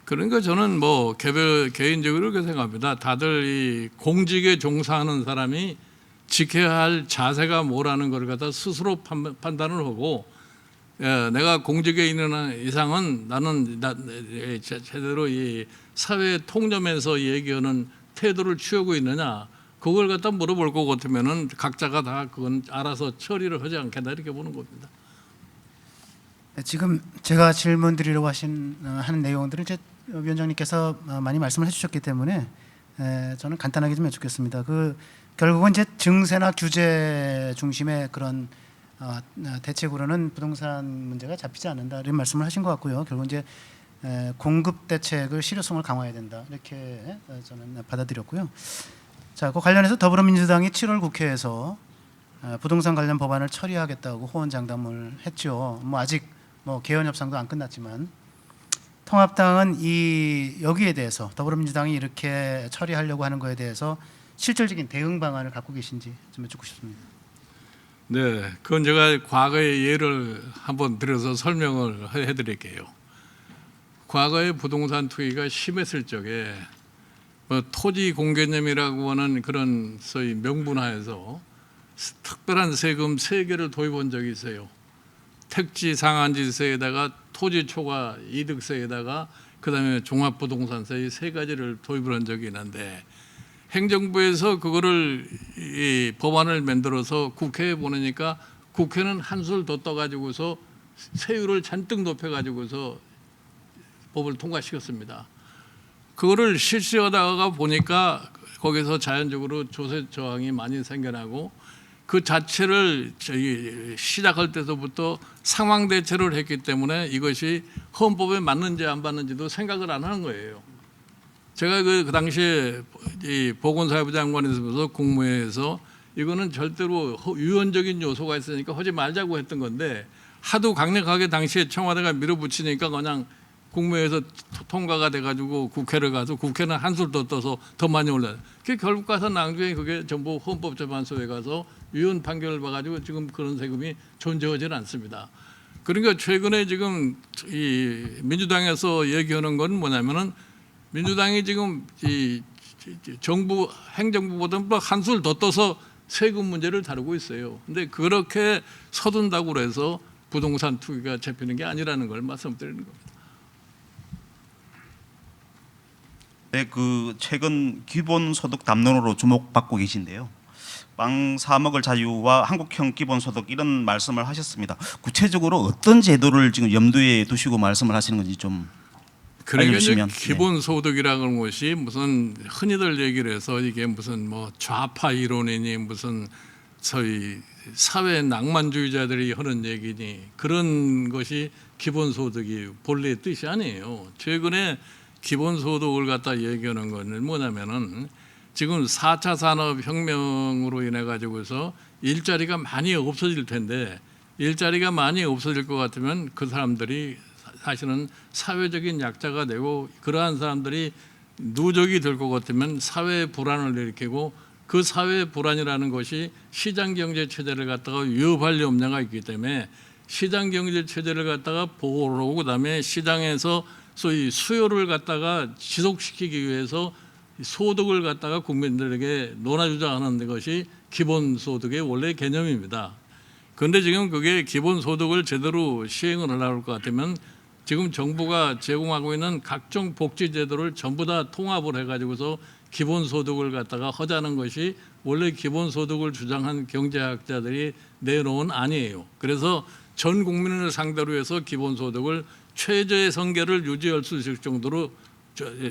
그러니까 저는 뭐 개인적으로 그렇게 생각합니다. 다들 이 공직에 종사하는 사람이 지켜야 할 자세가 뭐라는 걸 갖다 스스로 판단을 하고 내가 공직에 있는 이상은 나는 제대로 이 사회 통념에서 얘기하는 태도를 취하고 있느냐 그걸 갖다 물어볼 것 같으면은 각자가 다 그건 알아서 처리를 하지 않겠나 이렇게 보는 겁니다.
네, 지금 제가 질문 드리려고 하는 내용들을 이제 위원장님께서 많이 말씀을 해주셨기 때문에 저는 간단하게 좀 여쭙겠습니다. 그 결국은 이제 증세나 규제 중심의 그런 대책으로는 부동산 문제가 잡히지 않는다 이런 말씀을 하신 것 같고요. 결국 이제 공급 대책을 실효성을 강화해야 된다 이렇게 저는 받아들였고요. 자, 그 관련해서 더불어민주당이 7월 국회에서 부동산 관련 법안을 처리하겠다고 호언장담을 했죠. 뭐 아직 뭐 개헌 협상도 안 끝났지만 통합당은 여기에 대해서 더불어민주당이 이렇게 처리하려고 하는 거에 대해서 실질적인 대응 방안을 갖고 계신지 좀 여쭙고 싶습니다.
네, 그건 제가 과거의 예를 한번 들어서 설명을 해드릴게요. 과거에 부동산 투기가 심했을 적에 토지 공개념이라고 하는 그런 소위 명분하에서 특별한 세금 3개를 도입한 적이 있어요. 택지 상한지세에다가 토지 초과 이득세에다가 그다음에 종합부동산세 이 3가지를 도입을 한 적이 있는데 행정부에서 그거를 이 법안을 만들어서 국회에 보내니까 국회는 한술 더 떠가지고서 세율을 잔뜩 높여가지고서 법을 통과시켰습니다. 그거를 실시하다가 보니까 거기서 자연적으로 조세 저항이 많이 생겨나고 그 자체를 시작할 때서부터 상황 대처를 했기 때문에 이것이 헌법에 맞는지 안 맞는지도 생각을 안 하는 거예요. 제가 그 당시에 이 보건사회부 장관에서 국무회에서 이거는 절대로 유연적인 요소가 있으니까 하지 말자고 했던 건데 하도 강력하게 당시에 청와대가 밀어붙이니까 그냥 국무회에서 통과가 돼가지고 국회를 가서 국회는 한술 더 떠서 더 많이 올라요. 그 결국 가서 나중에 그게 전부 헌법재판소에 가서 위헌 판결을 봐가지고 지금 그런 세금이 존재하지는 않습니다. 그러니까 최근에 지금 이 민주당에서 얘기하는 건 뭐냐면은 민주당이 지금 이 정부 행정부보다 한술 더 떠서 세금 문제를 다루고 있어요. 근데 그렇게 서둔다고 해서 부동산 투기가 잡히는 게 아니라는 걸 말씀드리는 겁니다.
네, 그 최근 기본소득 담론으로 주목받고 계신데요. 빵 사 먹을 자유와 한국형 기본소득 이런 말씀을 하셨습니다. 구체적으로 어떤 제도를 지금 염두에 두시고 말씀을 하시는 건지 좀
그러니까
알려주시면.
기본소득이라는 것이 무슨 흔히들 얘기를 해서 이게 무슨 뭐 좌파 이론이니 무슨 소위 사회 낭만주의자들이 하는 얘기니 그런 것이 기본소득이 본래의 뜻이 아니에요. 최근에 기본소득을 갖다 얘기하는 것은 뭐냐면은 지금 4차 산업혁명으로 인해 가지고서 일자리가 많이 없어질 텐데 일자리가 많이 없어질 것 같으면 그 사람들이 사실은 사회적인 약자가 되고 그러한 사람들이 누적이 될 것 같으면 사회 불안을 일으키고 그 사회 불안이라는 것이 시장 경제 체제를 갖다가 위협할 염려가 있기 때문에 시장 경제 체제를 갖다가 보호를 하고 그다음에 시장에서 소위 수요를 갖다가 지속시키기 위해서 소득을 갖다가 국민들에게 논아주자 하는 것이 기본소득의 원래 개념입니다. 그런데 지금 그게 기본소득을 제대로 시행을 하려고 할 것 같으면 지금 정부가 제공하고 있는 각종 복지제도를 전부 다 통합을 해가지고서 기본소득을 갖다가 하자는 것이 원래 기본소득을 주장한 경제학자들이 내놓은 안이에요. 그래서 전 국민을 상대로 해서 기본소득을 최저의 성계를 유지할 수 있을 정도로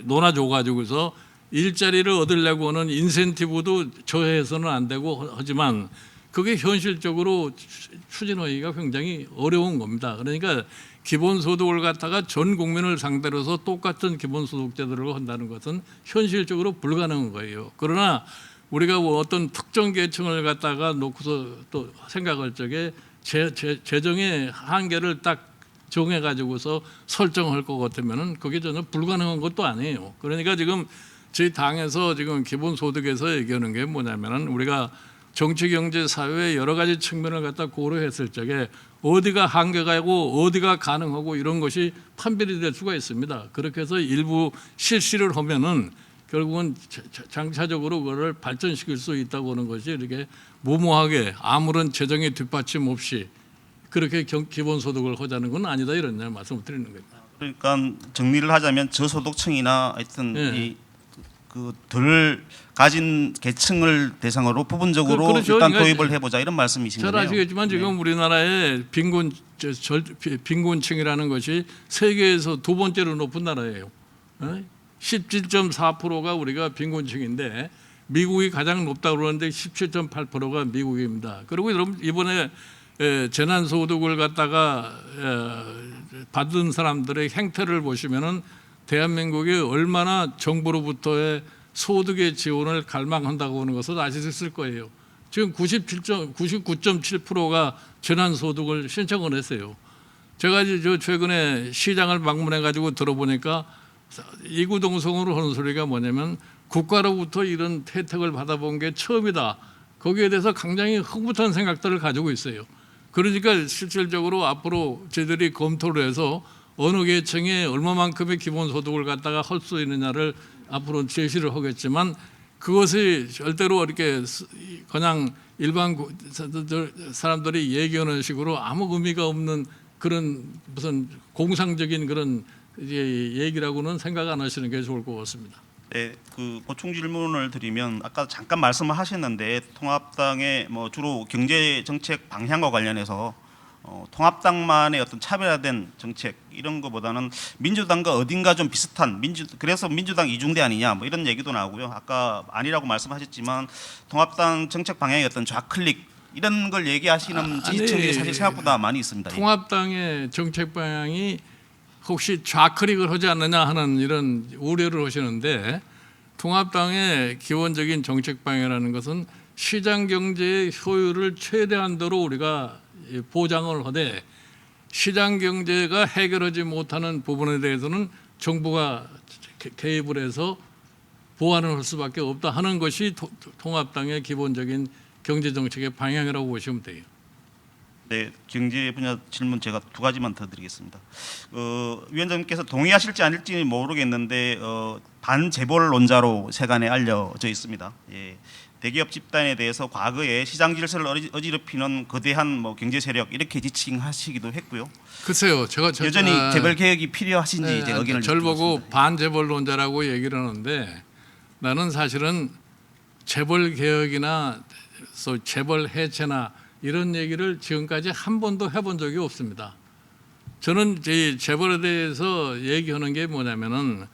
논아줘 가지고서 일자리를 얻으려고 하는 인센티브도 저해해서는 안 되고 하지만 그게 현실적으로 추진하기가 굉장히 어려운 겁니다. 그러니까 기본소득을 갖다가 전 국민을 상대로 해서 똑같은 기본소득 제도를 한다는 것은 현실적으로 불가능한 거예요. 그러나 우리가 뭐 어떤 특정 계층을 갖다가 놓고서 또 생각할 적에 재정의 한계를 딱 정해가지고서 설정할 것 같으면은 그게 전혀 불가능한 것도 아니에요. 그러니까 지금 저희 당에서 지금 기본소득에서 얘기하는 게 뭐냐면은 우리가 정치, 경제, 사회 여러 가지 측면을 갖다 고려했을 적에 어디가 한계가 있고 어디가 가능하고 이런 것이 판별이 될 수가 있습니다. 그렇게 해서 일부 실시를 하면은 결국은 장차적으로 그거를 발전시킬 수 있다고 하는 것이 이렇게 무모하게 아무런 재정의 뒷받침 없이 그렇게 기본소득을 하자는 건 아니다 이런 말씀을 드리는 겁니다.
그러니까 정리를 하자면 저소득층이나 하여튼
네.
덜 가진 계층을 대상으로 부분적으로
그렇죠.
일단
그러니까
도입을 해보자 이런 말씀이신
잘
거네요.
아시겠지만 지금 우리나라의 빈곤층이라는 것이 세계에서 두 번째로 높은 나라예요. 17.4%가 우리가 빈곤층인데 미국이 가장 높다고 그러는데 17.8%가 미국입니다. 그리고 이번에 재난소득을 갖다가 받은 사람들의 행태를 보시면은 대한민국이 얼마나 정부로부터의 소득의 지원을 갈망한다고 하는 것을 아실 수 있을 거예요. 지금 99.7%가 재난소득을 신청을 했어요. 제가 이제 최근에 시장을 방문해 가지고 들어보니까 이구동성으로 하는 소리가 뭐냐면 국가로부터 이런 혜택을 받아본 게 처음이다. 거기에 대해서 굉장히 흐뭇한 생각들을 가지고 있어요. 그러니까 실질적으로 앞으로 저희들이 검토를 해서 어느 계층에 얼마만큼의 기본소득을 갖다가 할 수 있느냐를 앞으로 제시를 하겠지만 그것이 절대로 이렇게 그냥 일반 사람들이 얘기하는 식으로 아무 의미가 없는 그런 무슨 공상적인 그런 얘기라고는 생각 안 하시는 게 좋을 것 같습니다.
네, 그 보충 질문을 드리면 아까 잠깐 말씀을 하셨는데 통합당의 뭐 주로 경제 정책 방향과 관련해서 통합당만의 어떤 차별화된 정책 이런 거보다는 민주당과 어딘가 좀 비슷한 그래서 민주당 이중대 아니냐 뭐 이런 얘기도 나오고요. 아까 아니라고 말씀하셨지만 통합당 정책 방향의 어떤 좌클릭 이런 걸 얘기하시는 지지층이 사실 생각보다 많이 있습니다.
통합당의 정책 방향이 혹시 좌클릭을 하지 않느냐 하는 이런 우려를 하시는데 통합당의 기본적인 정책 방향이라는 것은 시장 경제의 효율을 최대한도로 우리가 보장을 하되 시장 경제가 해결하지 못하는 부분에 대해서는 정부가 개입을 해서 보완을 할 수밖에 없다 하는 것이 통합당의 기본적인 경제 정책의 방향이라고 보시면 돼요.
네, 경제 분야 질문 제가 두 가지만 더 드리겠습니다. 위원장님께서 동의하실지 아닐지 모르겠는데 반재벌론자로 세간에 알려져 있습니다. 예. 대기업 집단에 대해서 과거에 시장 질서를 어지럽히는 거대한 뭐 경제 세력 이렇게 지칭하시기도 했고요.
글쎄요, 제가
여전히 재벌 개혁이 필요하신지 이제 의견을
절 보고
듣겠습니다.
반재벌론자라고 얘기를 하는데 나는 사실은 재벌 개혁이나 재벌 해체나 이런 얘기를 지금까지 한 번도 해본 적이 없습니다. 저는 재벌에 대해서 얘기하는 게 뭐냐면은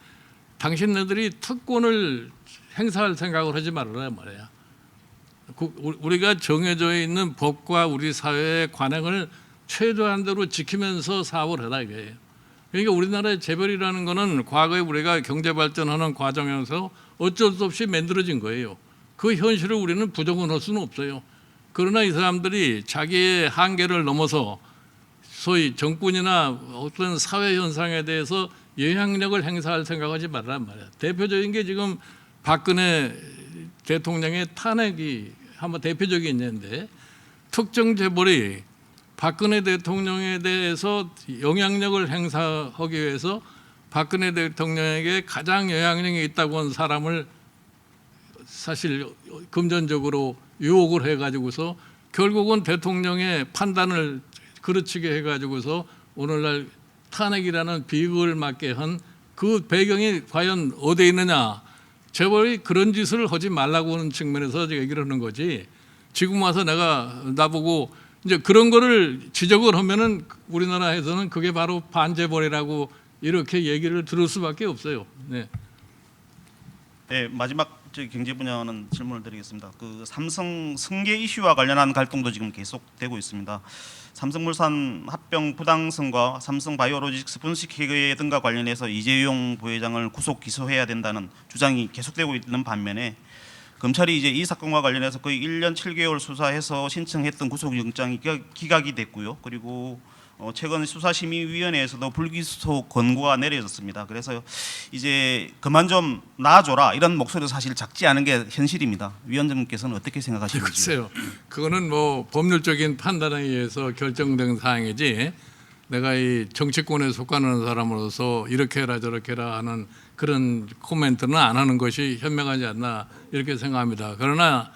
당신네들이 특권을 행사할 생각을 하지 말아라 말이야. 우리가 정해져 있는 법과 우리 사회의 관행을 최소한대로 지키면서 사업을 해라 이거예요. 그러니까 우리나라의 재벌이라는 거는 과거에 우리가 경제 발전하는 과정에서 어쩔 수 없이 만들어진 거예요. 그 현실을 우리는 부정을 할 수는 없어요. 그러나 이 사람들이 자기의 한계를 넘어서 소위 정권이나 어떤 사회 현상에 대해서 영향력을 행사할 생각하지 말란 말이야. 대표적인 게 지금 박근혜 대통령의 탄핵이 한번 대표적인 예인데, 특정 재벌이 박근혜 대통령에 대해서 영향력을 행사하기 위해서 박근혜 대통령에게 가장 영향력이 있다고 한 사람을 사실 금전적으로 유혹을 해가지고서 결국은 대통령의 판단을 그르치게 해가지고서 오늘날 탄핵이라는 비극을 맞게 한 그 배경이 과연 어디에 있느냐. 재벌이 그런 짓을 하지 말라고 하는 측면에서 얘기를 하는 거지. 지금 와서 나보고 이제 그런 거를 지적을 하면은 우리나라에서는 그게 바로 반재벌이라고 이렇게 얘기를 들을 수밖에 없어요. 네.
네, 마지막 경제 분야는 질문을 드리겠습니다. 그 삼성 승계 이슈와 관련한 갈등도 지금 계속되고 있습니다. 삼성물산 합병 부당성과 삼성 바이오로직스 분식회계 등과 관련해서 이재용 부회장을 구속 기소해야 된다는 주장이 계속되고 있는 반면에 검찰이 이제 이 사건과 관련해서 거의 1년 7개월 수사해서 신청했던 구속영장이 기각이 됐고요. 그리고 최근 수사심의위원회에서도 불기소 권고가 내려졌습니다. 그래서 이제 그만 좀 놔줘라 이런 목소리도 사실 작지 않은 게 현실입니다. 위원장님께서는 어떻게 생각하시는지?
글쎄요. 그거는 뭐 법률적인 판단에 의해서 결정된 사항이지, 내가 이 정치권에 속하는 사람으로서 이렇게 해라 저렇게 해라 하는 그런 코멘트는 안 하는 것이 현명하지 않나 이렇게 생각합니다. 그러나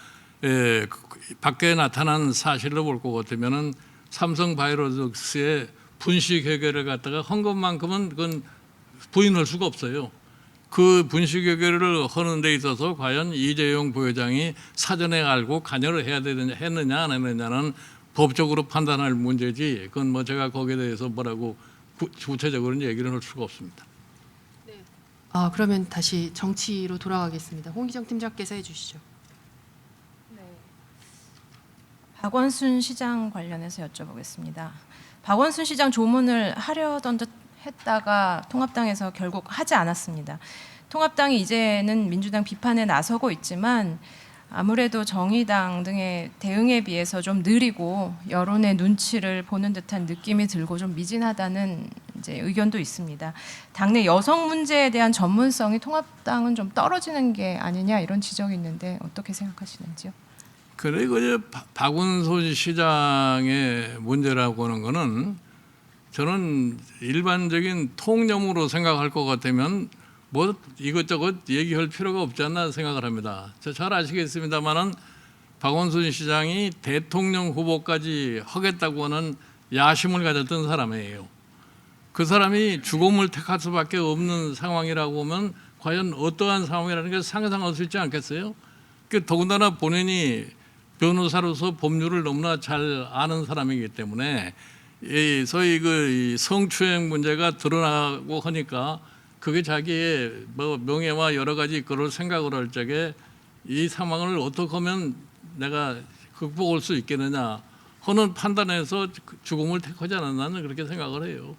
밖에 나타난 사실로 볼 것 같으면은 삼성 바이오로직스의 분식 회계를 갖다가 한 것만큼은 그건 부인할 수가 없어요. 그 분식 회계를 하는 데 있어서 과연 이재용 부회장이 사전에 알고 관여를 해야 되느냐 했느냐 안 했느냐는 법적으로 판단할 문제지, 그건 뭐 제가 거기에 대해서 뭐라고 구체적으로는 얘기를 할 수가 없습니다.
그러면 다시 정치로 돌아가겠습니다. 홍기정 팀장께서 해주시죠.
박원순 시장 관련해서 여쭤보겠습니다. 박원순 시장 조문을 하려던 듯 했다가 통합당에서 결국 하지 않았습니다. 통합당이 이제는 민주당 비판에 나서고 있지만 아무래도 정의당 등의 대응에 비해서 좀 느리고 여론의 눈치를 보는 듯한 느낌이 들고 좀 미진하다는 이제 의견도 있습니다. 당내 여성 문제에 대한 전문성이 통합당은 좀 떨어지는 게 아니냐 이런 지적이 있는데 어떻게 생각하시는지요?
그리고 이제 박원순 시장의 문제라고 하는 거는 저는 일반적인 통념으로 생각할 것 같으면 뭐 이것저것 얘기할 필요가 없지 않나 생각을 합니다. 잘 아시겠습니다만은 박원순 시장이 대통령 후보까지 하겠다고 하는 야심을 가졌던 사람이에요. 그 사람이 죽음을 택할 수밖에 없는 상황이라고 하면 과연 어떠한 상황이라는 게 상상할 수 있지 않겠어요? 더군다나 본인이 변호사로서 법률을 너무나 잘 아는 사람이기 때문에 소위 그 성추행 문제가 드러나고 하니까 그게 자기의 뭐 명예와 여러 가지 그걸 생각을 할 적에 이 상황을 어떻게 하면 내가 극복할 수 있겠느냐 하는 판단에서 죽음을 택하지 않았나는 그렇게 생각을 해요.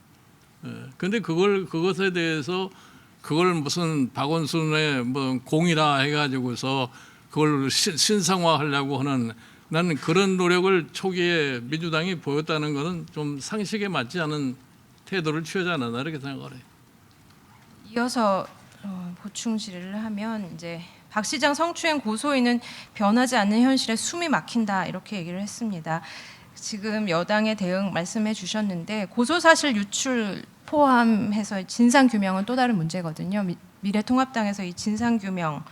그런데 그것에 대해서 그걸 무슨 박원순의 뭐 공이라 해가지고서 그걸 신상화하려고 하는, 나는 그런 노력을 초기에 민주당이 보였다는 것은 좀 상식에 맞지 않은 태도를 취하지 않았나 이렇게 생각을 해요.
이어서 보충 질의를 하면 이제 박 시장 성추행 고소인은 변하지 않는 현실에 숨이 막힌다 이렇게 얘기를 했습니다. 지금 여당의 대응 말씀해 주셨는데 고소 사실 유출 포함해서 진상 규명은 또 다른 문제거든요. 미래통합당에서 이 진상 규명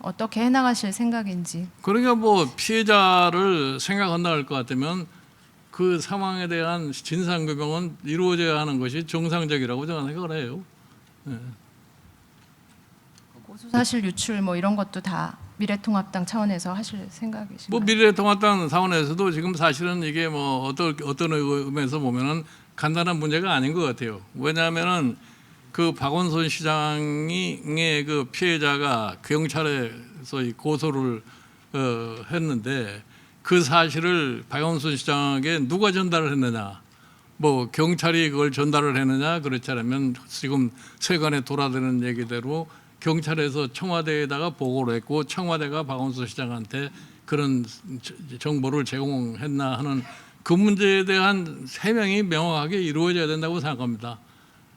어떻게 해나가실 생각인지.
그러니까 뭐 피해자를 생각한다 할 것 같으면 그 상황에 대한 진상 규명은 이루어져야 하는 것이 정상적이라고 저는 생각을 해요.
고소 사실 유출 뭐 이런 것도 다 미래통합당 차원에서 하실 생각이신가요?
뭐 미래통합당 차원에서도 지금 사실은 이게 뭐 어떤 의미에서 보면은 간단한 문제가 아닌 것 같아요. 왜냐하면은 그 박원순 시장의 그 피해자가 경찰에서 이 고소를 했는데 그 사실을 박원순 시장에게 누가 전달을 했느냐? 뭐 경찰이 그걸 전달을 했느냐? 그렇지 않으면 지금 세간에 돌아드는 얘기대로 경찰에서 청와대에다가 보고를 했고 청와대가 박원순 시장한테 그런 정보를 제공했나 하는 그 문제에 대한 해명이 명확하게 이루어져야 된다고 생각합니다.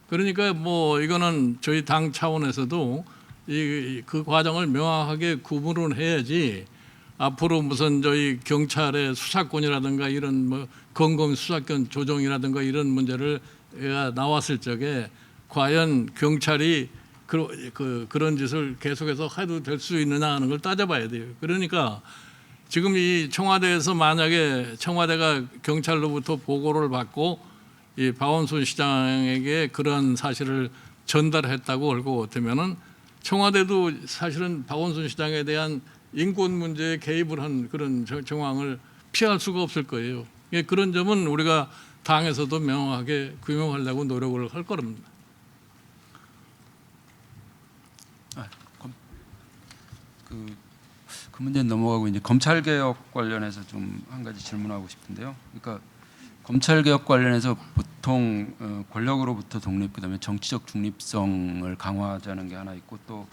그러니까 뭐 이거는 저희 당 차원에서도 그 과정을 명확하게 구분을 해야지 앞으로 무슨 저희 경찰의 수사권이라든가 이런 뭐 검검 수사권 조정이라든가 이런 문제를 나왔을 적에 과연 경찰이 그런 짓을 계속해서 해도 될 수 있느냐 하는 걸 따져봐야 돼요. 그러니까 지금 이 청와대에서 만약에 청와대가 경찰로부터 보고를 받고 이 박원순 시장에게 그런 사실을 전달했다고 걸고 되면은 청와대도 사실은 박원순 시장에 대한 인권 문제에 개입을 한 그런 정황을 피할 수가 없을 거예요. 그런 점은 우리가 당에서도 명확하게 규명하려고 노력을 할 겁니다.
그 문제는 넘어가고 이제 검찰 개혁 관련해서 좀 한 가지 질문하고 싶은데요. 그러니까 검찰 개혁 관련해서 보통 권력으로부터 독립, 그다음에 정치적 중립성을 강화하자는 게 하나 있고 또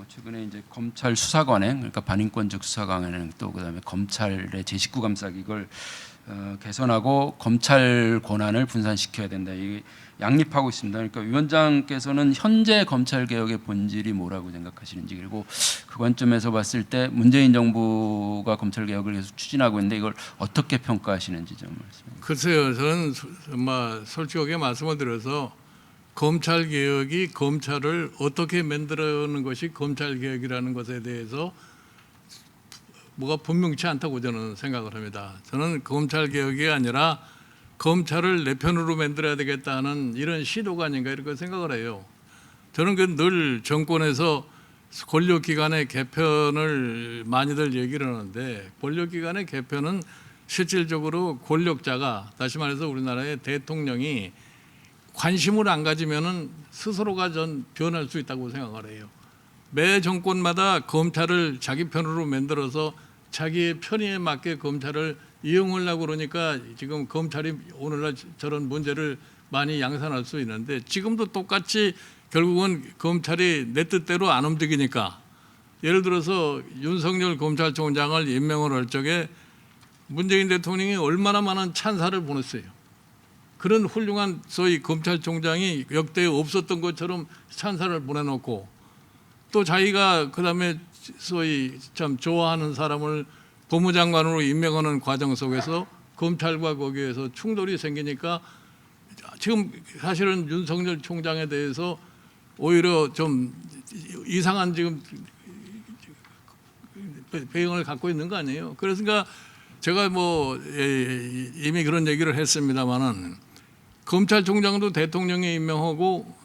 최근에 이제 검찰 수사 관행, 그러니까 반인권적 수사 관행, 또 그다음에 검찰의 제19 감싸기 이걸 개선하고 검찰 권한을 분산시켜야 된다. 이게 양립하고 있습니다. 그러니까 위원장께서는 현재 검찰 개혁의 본질이 뭐라고 생각하시는지, 그리고 그 관점에서 봤을 때 문재인 정부가 검찰 개혁을 계속 추진하고 있는데 이걸 어떻게 평가하시는지 좀 말씀해 주세요.
글쎄요, 저는 정말 솔직하게 말씀을 드려서 검찰 개혁이 검찰을 어떻게 만들어내는 것이 검찰 개혁이라는 것에 대해서 뭐가 분명치 않다고 저는 생각을 합니다. 저는 검찰 개혁이 아니라 검찰을 내 편으로 만들어야 되겠다는 이런 시도가 아닌가 이렇게 생각을 해요. 저는 늘 정권에서 권력기관의 개편을 많이들 얘기를 하는데 권력기관의 개편은 실질적으로 권력자가, 다시 말해서 우리나라의 대통령이 관심을 안 가지면은 스스로가 전 변할 수 있다고 생각을 해요. 매 정권마다 검찰을 자기 편으로 만들어서 자기의 편의에 맞게 검찰을 이용하려고 그러니까 지금 검찰이 오늘날 저런 문제를 많이 양산할 수 있는데 지금도 똑같이 결국은 검찰이 내 뜻대로 안 움직이니까 예를 들어서 윤석열 검찰총장을 임명을 할 적에 문재인 대통령이 얼마나 많은 찬사를 보냈어요. 그런 훌륭한 소위 검찰총장이 역대 없었던 것처럼 찬사를 보내놓고 또 자기가 그다음에 소위 참 좋아하는 사람을 법무장관으로 임명하는 과정 속에서 검찰과 거기에서 충돌이 생기니까 지금 사실은 윤석열 총장에 대해서 오히려 좀 이상한 지금 배경을 갖고 있는 거 아니에요. 그러니까 제가 뭐 이미 그런 얘기를 했습니다마는 검찰총장도 대통령이 임명하고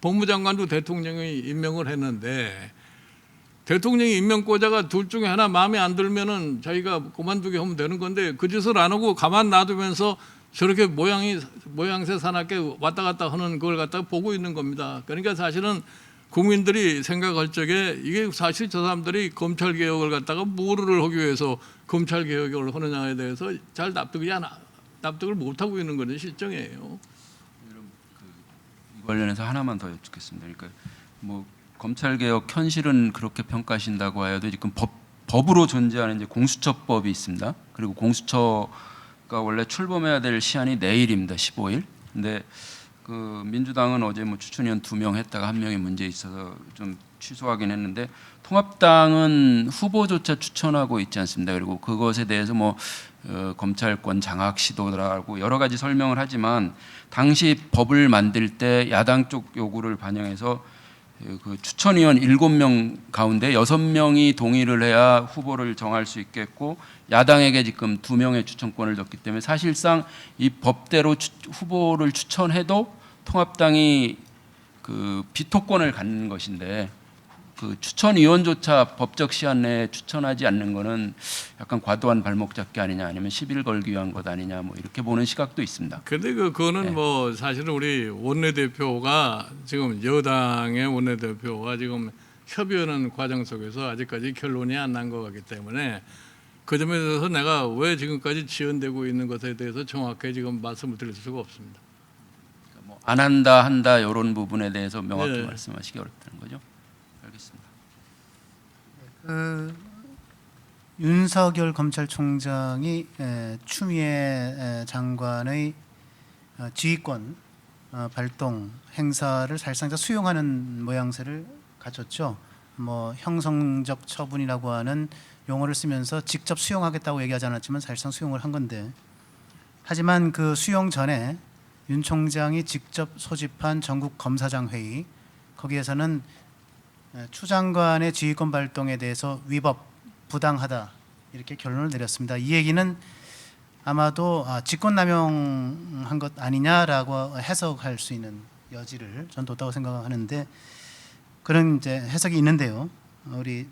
법무장관도 대통령이 임명을 했는데 대통령이 임명권자가 둘 중에 하나 마음에 안 들면은 자기가 그만두게 하면 되는 건데 그 짓을 안 하고 가만 놔두면서 저렇게 모양새 사납게 왔다 갔다 하는 걸 갖다가 보고 있는 겁니다. 그러니까 사실은 국민들이 생각할 적에 이게 사실 저 사람들이 검찰 개혁을 갖다가 뭐를 하기 위해서 검찰 개혁을 하느냐에 대해서 잘 납득을 못 하고 있는 것은 실정이에요.
이 관련해서 하나만 더 여쭙겠습니다. 그러니까 뭐 검찰 개혁 현실은 그렇게 평가하신다고 하여도 지금 법으로 존재하는 이제 공수처법이 있습니다. 그리고 공수처가 원래 출범해야 될 시한이 내일입니다. 15일. 근데 그 민주당은 어제 뭐 추천위원 2명 했다가 1명이 문제 있어서 좀 취소하긴 했는데 통합당은 후보조차 추천하고 있지 않습니다. 그리고 그것에 대해서 뭐 검찰권 장악 시도라고 여러 가지 설명을 하지만 당시 법을 만들 때 야당 쪽 요구를 반영해서 그 추천위원 7명 가운데 6명이 동의를 해야 후보를 정할 수 있겠고 야당에게 지금 2명의 추천권을 줬기 때문에 사실상 이 법대로 후보를 추천해도 통합당이 그 비토권을 갖는 것인데 그 추천위원조차 법적 시한 내에 추천하지 않는 거는 약간 과도한 발목 잡기 아니냐, 아니면 시비를 걸기 위한 것 아니냐, 뭐 이렇게 보는 시각도 있습니다.
근데 그거는
네.
뭐 사실은 우리 원내대표가 지금 여당의 원내대표가 지금 협의하는 과정 속에서 아직까지 결론이 안 난 것 같기 때문에 그 점에 대해서 내가 왜 지금까지 지연되고 있는 것에 대해서 정확하게 지금 말씀을 드릴 수가 없습니다.
뭐 안 한다 한다 이런 부분에 대해서 명확히
네.
말씀하시기 어렵다는 거죠. 알겠습니다.
윤석열 검찰총장이 추미애 장관의 지휘권 발동 행사를 사실상 수용하는 모양새를 갖췄죠. 뭐 형성적 처분이라고 하는 용어를 쓰면서 직접 수용하겠다고 얘기하지 않았지만 사실상 수용을 한 건데, 하지만 그 수용 전에 윤 총장이 직접 소집한 전국 검사장 회의, 거기에서는 추 장관의 지휘권 발동에 대해서 위법 부당하다 이렇게 결론을 내렸습니다. 이 얘기는 아마도 직권남용한 것 아니냐라고 해석할 수 있는 여지를 전 뒀다고 생각하는데, 그런 이제 해석이 있는데요. 우리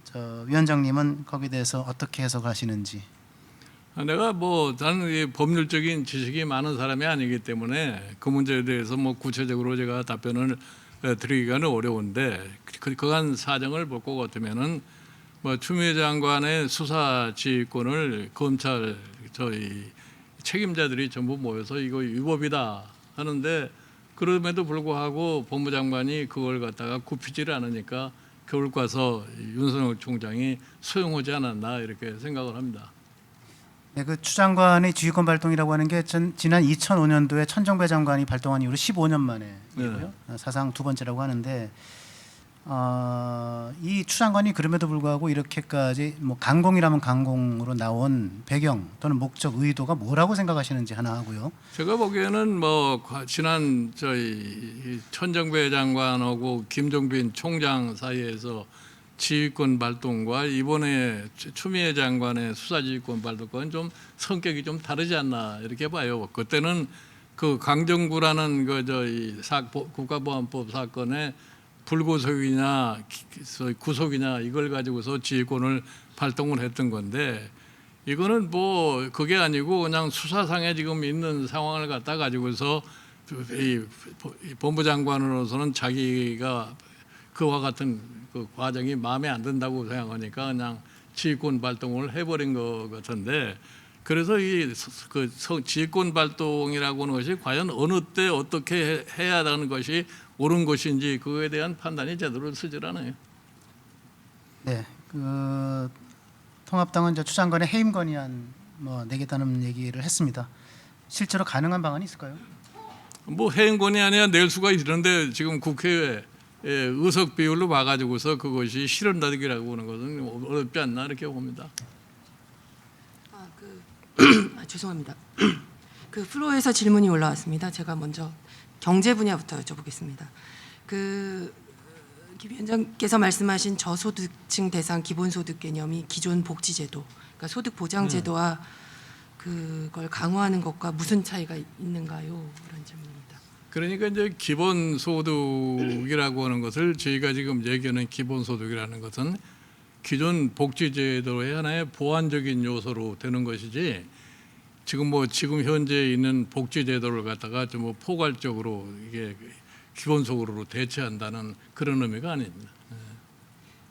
위원장님은 거기에 대해서 어떻게 해석하시는지.
내가 뭐 나는 이 법률적인 지식이 많은 사람이 아니기 때문에 그 문제에 대해서 뭐 구체적으로 제가 답변을 드리기가 어려운데, 그간 사정을 볼 것 같으면은 뭐 추미애 장관의 수사 지휘권을 검찰 저희 책임자들이 전부 모여서 이거 위법이다 하는데, 그럼에도 불구하고 법무장관이 그걸 갖다가 굽히지를 않으니까 겨울 가서 윤석열 총장이 수용하지 않았나 이렇게 생각을 합니다.
네, 그 추 장관의 지휘권 발동이라고 하는 게 지난 2005년도에 천정배 장관이 발동한 이후로 15년 만에이고요. 사상 두 번째라고 하는데, 이 추 장관이 그럼에도 불구하고 이렇게까지 뭐 강공이라면 강공으로 나온 배경 또는 목적, 의도가 뭐라고 생각하시는지 하나 하고요.
제가 보기에는 뭐 지난 저희 천정배 장관하고 김종빈 총장 사이에서 지휘권 발동과 이번에 추미애 장관의 수사지휘권 발동과는 좀 성격이 좀 다르지 않나 이렇게 봐요. 그때는 그 강정구라는 그 저희 국가보안법 사건에 불구속이냐 구속이냐 이걸 가지고서 지휘권을 발동을 했던 건데, 이거는 뭐 그게 아니고 그냥 수사상에 지금 있는 상황을 갖다 가지고서 이 법무장관으로서는 자기가 그와 같은 그 과정이 마음에 안 든다고 생각하니까 그냥 지휘권 발동을 해버린 것 같은데, 그래서 이 그 지휘권 발동이라고 하는 것이 과연 어느 때 어떻게 해야 하는 것이 옳은 것인지 그거에 대한 판단이 제대로 쓰질 않아요.
네, 그 통합당은 이제 추 장관의 해임 건의안 뭐 내겠다는 얘기를 했습니다. 실제로 가능한 방안이 있을까요?
뭐 해임권이 아니야 낼 수가 있는데 지금 국회에 의석 비율로 봐가지고서 그것이 실현되기라고 하는 것은 어렵지 않나 이렇게 봅니다.
죄송합니다. 그 플로어에서 질문이 올라왔습니다. 제가 먼저 경제 분야부터 여쭤보겠습니다. 김 위원장께서 말씀하신 저소득층 대상 기본소득 개념이 기존 복지제도, 그러니까 소득 보장제도와 그걸 강화하는 것과 무슨 차이가 있는가요? 그런 질문입니다.
그러니까 이제 기본소득이라고 하는 것을 저희가 지금 얘기하는 기본소득이라는 것은 기존 복지제도의 하나의 보완적인 요소로 되는 것이지, 지금 현재 있는 복지제도를 갖다가 좀 뭐 포괄적으로 이게 기본소득으로 대체한다는 그런 의미가 아닙니다.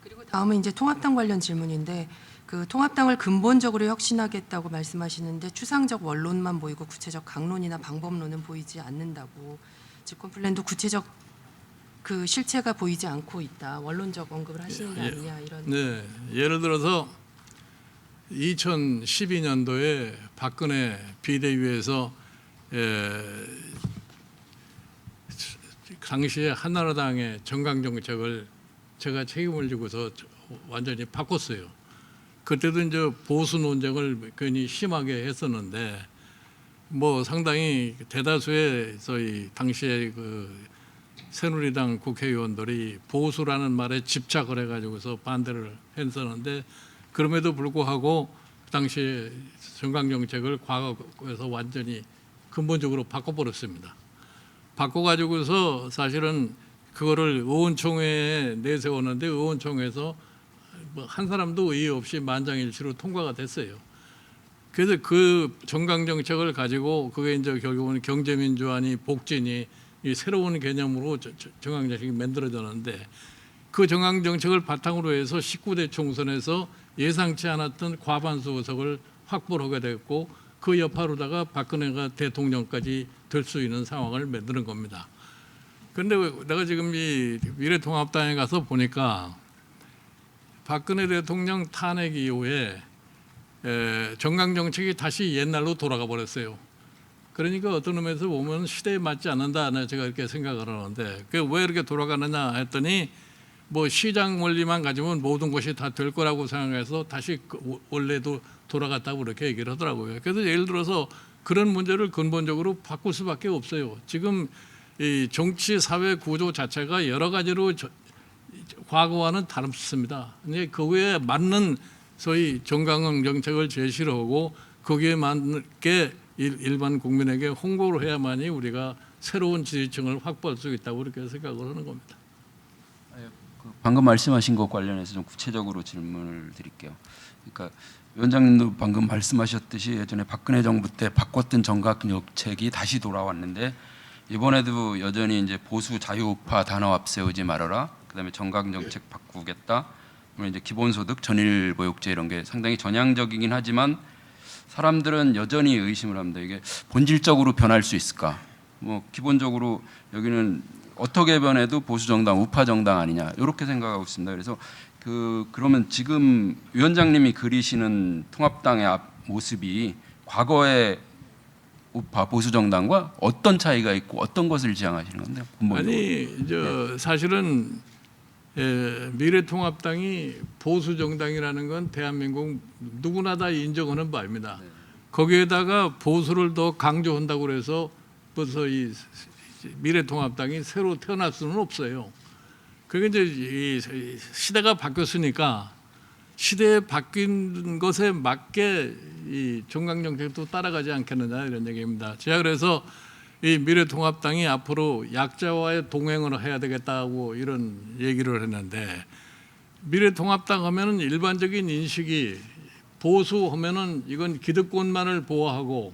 그리고 다음은 이제 통합당 관련 질문인데, 그 통합당을 근본적으로 혁신하겠다고 말씀하시는데 추상적 원론만 보이고 구체적 강론이나 방법론은 보이지 않는다고, 집권 플랜도 구체적 그 실체가 보이지 않고 있다, 원론적 언급을 하시는 게 아니냐 이런.
네, 예를 들어서 2012년도에 박근혜 비대위에서 당시에 한나라당의 정강 정책을 제가 책임을 지고서 완전히 바꿨어요. 그때도 이제 보수 논쟁을 괜히 심하게 했었는데, 뭐 상당히 대다수의 저희 당시에 그 새누리당 국회의원들이 보수라는 말에 집착을 해가지고서 반대를 했었는데, 그럼에도 불구하고 그 당시에 정강 정책을 과거에서 완전히 근본적으로 바꿔버렸습니다. 바꿔가지고서 사실은 그거를 의원총회에 내세웠는데 의원총회에서 뭐 한 사람도 의의 없이 만장일치로 통과가 됐어요. 그래서 그 정강 정책을 가지고 그게 이제 결국은 경제민주화니 복지니 이 새로운 개념으로 정강 정책이 만들어졌는데, 그 정강 정책을 바탕으로 해서 19대 총선에서 예상치 않았던 과반수 의석을 확보하게 됐고 그 여파로다가 박근혜가 대통령까지 될 수 있는 상황을 만드는 겁니다. 그런데 내가 지금 이 미래통합당에 가서 보니까 박근혜 대통령 탄핵 이후에 정강 정책이 다시 옛날로 돌아가 버렸어요. 그러니까 어떤 의미에서 보면 시대에 맞지 않는다, 제가 이렇게 생각을 하는데 그 왜 이렇게 돌아가느냐 했더니 뭐 시장 원리만 가지면 모든 것이 다 될 거라고 생각해서 다시 원래도 돌아갔다고 그렇게 얘기를 하더라고요. 그래서 예를 들어서 그런 문제를 근본적으로 바꿀 수밖에 없어요. 지금 이 정치 사회 구조 자체가 여러 가지로 과거와는 다릅니다. 근데 그거에 맞는 소위 정강 정책을 제시를 하고 거기에 맞게 일반 국민에게 홍보를 해야만이 우리가 새로운 지지층을 확보할 수 있다고 그렇게 생각을 하는 겁니다.
방금 말씀하신 것 관련해서 좀 구체적으로 질문을 드릴게요. 그러니까 위원장님도 방금 말씀하셨듯이 예전에 박근혜 정부 때 바꿨던 정강 정책이 다시 돌아왔는데 이번에도 여전히 이제 보수 자유우파 단어 앞세우지 말아라. 그다음에 정강 정책 바꾸겠다. 그러면 이제 기본소득, 전일보육제 이런 게 상당히 전향적이긴 하지만 사람들은 여전히 의심을 합니다. 이게 본질적으로 변할 수 있을까? 뭐 기본적으로 여기는 어떻게 변해도 보수 정당, 우파 정당 아니냐 이렇게 생각하고 있습니다. 그래서 그러면 지금 위원장님이 그리시는 통합당의 모습이 과거의 우파 보수 정당과 어떤 차이가 있고 어떤 것을 지향하시는 건데요?
아니, 사실은 미래통합당이 보수 정당이라는 건 대한민국 누구나 다 인정하는 바입니다. 거기에다가 보수를 더 강조한다고 그래서 벌써 이 미래통합당이 새로 태어날 수는 없어요. 그게 이제 이 시대가 바뀌었으니까 시대에 바뀐 것에 맞게 이 정강 정책도 따라가지 않겠느냐 이런 얘기입니다. 제가 그래서 이 미래통합당이 앞으로 약자와의 동행을 해야 되겠다고 이런 얘기를 했는데 미래통합당 하면은 일반적인 인식이 보수 하면은 이건 기득권만을 보호하고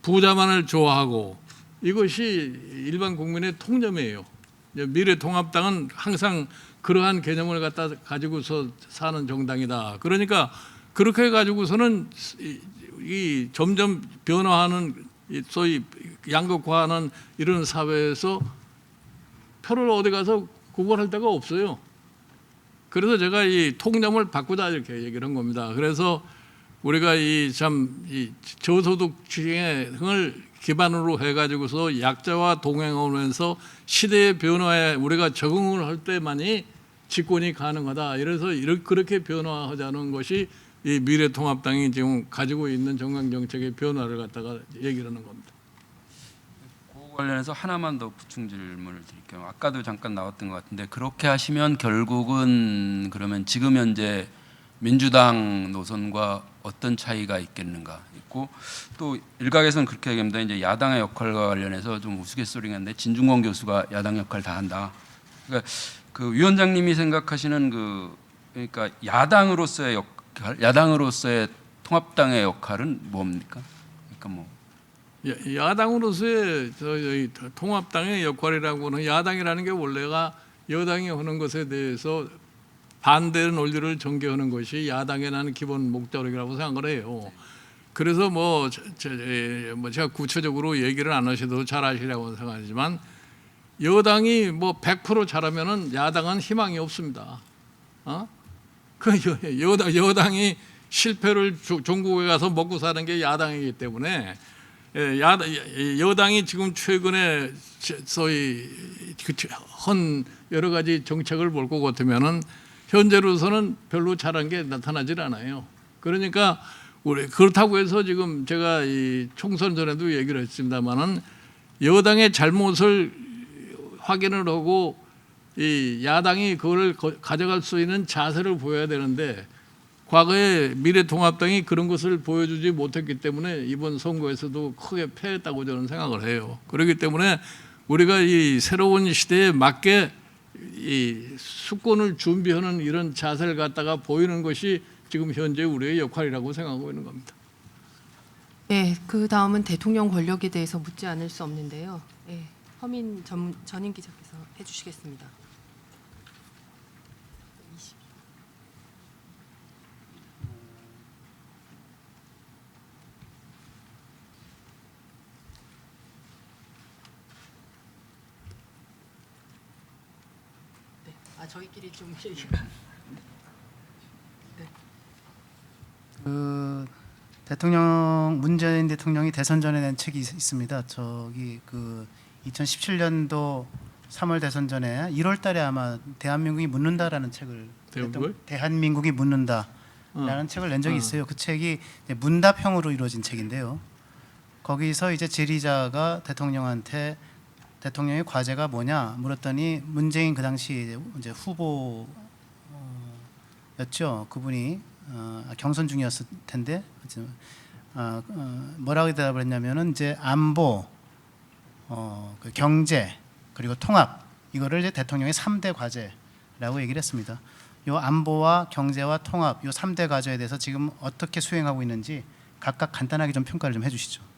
부자만을 좋아하고 이것이 일반 국민의 통념이에요. 미래통합당은 항상 그러한 개념을 갖다 가지고서 사는 정당이다. 그러니까 그렇게 가지고서는 이 점점 변화하는 소위 양극화하는 이런 사회에서 표를 어디 가서 구걸할 데가 없어요. 그래서 제가 이 통념을 바꾸자 이렇게 얘기를 한 겁니다. 그래서 우리가 이 저소득층을 기반으로 해가지고서 약자와 동행하면서 시대의 변화에 우리가 적응을 할 때만이 집권이 가능하다. 이래서 그렇게 변화하자는 것이 이 미래통합당이 지금 가지고 있는 정강 정책의 변화를 갖다가 얘기를 하는 겁니다.
그 관련해서 하나만 더 부충 질문을 드릴게요. 아까도 잠깐 나왔던 것 같은데 그렇게 하시면 결국은 그러면 지금 현재 민주당 노선과 어떤 차이가 있겠는가 있고 또 일각에서는 그렇게 얘기합니다. 이제 야당의 역할과 관련해서 좀 우스갯소리가 있는데 진중권 교수가 야당 역할 다 한다. 그러니까 그 위원장님이 생각하시는 그러니까 야당으로서의 역할, 야당으로서의 통합당의 역할은 뭡니까? 그러니까 뭐
야당으로서의 저희 통합당의 역할이라고는 야당이라는 게 원래가 여당이 하는 것에 대해서 반대 논리를 전개하는 것이 야당의 나는 기본 목적이라고 생각을 해요. 그래서 제가 구체적으로 얘기를 안 하셔도 잘 아시라고 생각하지만 여당이 뭐 100% 잘하면은 야당은 희망이 없습니다. 그 여당이 실패를 종국에 가서 먹고 사는 게 야당이기 때문에 여당이 지금 최근에 소위 헌 여러 가지 정책을 볼 것 같으면은 현재로서는 별로 잘한 게 나타나질 않아요. 그러니까 그렇다고 해서 지금 제가 이 총선 전에도 얘기를 했습니다만은 여당의 잘못을 확인을 하고 이 야당이 그걸 가져갈 수 있는 자세를 보여야 되는데 과거에 미래통합당이 그런 것을 보여주지 못했기 때문에 이번 선거에서도 크게 패했다고 저는 생각을 해요. 그렇기 때문에 우리가 이 새로운 시대에 맞게 이 수권을 준비하는 이런 자세를 갖다가 보이는 것이 지금 현재 우리의 역할이라고 생각하고 있는 겁니다.
네, 그 다음은 대통령 권력에 대해서 묻지 않을 수 없는데요. 네, 허민 전임 기자께서 해주시겠습니다. 저희끼리 좀 얘기가.
문재인 대통령이 대선 전에 낸 책이 있습니다. 저기 그 2017년도 3월 대선 전에 1월 달에 아마 대한민국이 묻는다라는 책을 대한민국이 묻는다라는 책을 낸 적이 있어요. 그 책이 이제 문답형으로 이루어진 책인데요. 거기서 이제 질의자가 대통령한테 대통령의 과제가 뭐냐 물었더니 문재인 그 당시 이제 후보였죠. 그분이 경선 중이었을 텐데 뭐라고 대답을 했냐면은 이제 안보, 그 경제 그리고 통합 이거를 이제 대통령의 3대 과제라고 얘기를 했습니다. 요 안보와 경제와 통합 요 3대 과제에 대해서 지금 어떻게 수행하고 있는지 각각 간단하게 좀 평가를 좀 해주시죠.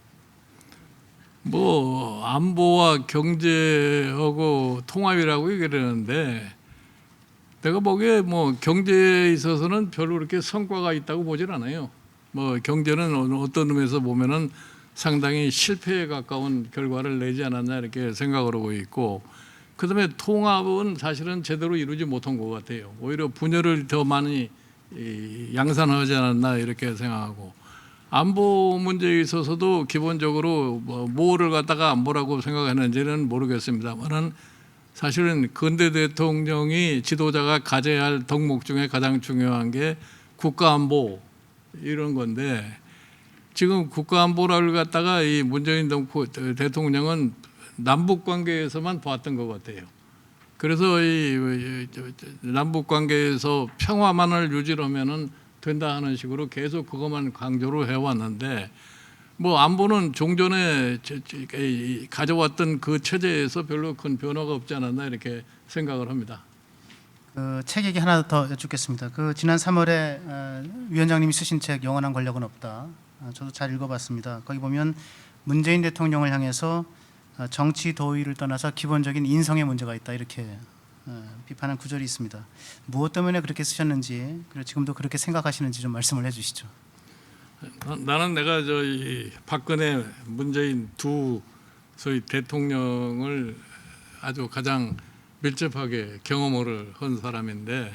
뭐 안보와 경제하고 통합이라고 얘기를 하는데 내가 보기에 뭐 경제에 있어서는 별로 그렇게 성과가 있다고 보질 않아요. 뭐 경제는 어떤 의미에서 보면은 상당히 실패에 가까운 결과를 내지 않았나 이렇게 생각을 하고 있고, 그다음에 통합은 사실은 제대로 이루지 못한 것 같아요. 오히려 분열을 더 많이 양산하지 않았나 이렇게 생각하고, 안보 문제에 있어서도 기본적으로 뭐를 갖다가 안보라고 생각했는지는 모르겠습니다만은 사실은 근대 대통령이 지도자가 가져야 할 덕목 중에 가장 중요한 게 국가안보 이런 건데, 지금 국가안보를 갖다가 이 문재인 대통령은 남북 관계에서만 봤던 것 같아요. 그래서 이 남북 관계에서 평화만을 유지하면은 된다 하는 식으로 계속 그것만 강조를 해왔는데, 뭐 안보는 종전에 가져왔던 그 체제에서 별로 큰 변화가 없지 않았나 이렇게 생각을 합니다.
그 책 얘기 하나 더 여쭙겠습니다. 그 지난 3월에 위원장님이 쓰신 책 영원한 권력은 없다. 저도 잘 읽어봤습니다. 거기 보면 문재인 대통령을 향해서 정치 도의를 떠나서 기본적인 인성의 문제가 있다 이렇게 비판한 구절이 있습니다. 무엇 때문에 그렇게 쓰셨는지, 그리고 지금도 그렇게 생각하시는지 좀 말씀을 해주시죠.
나는 내가 이 박근혜, 문재인 두 소위 대통령을 아주 가장 밀접하게 경험을 한 사람인데,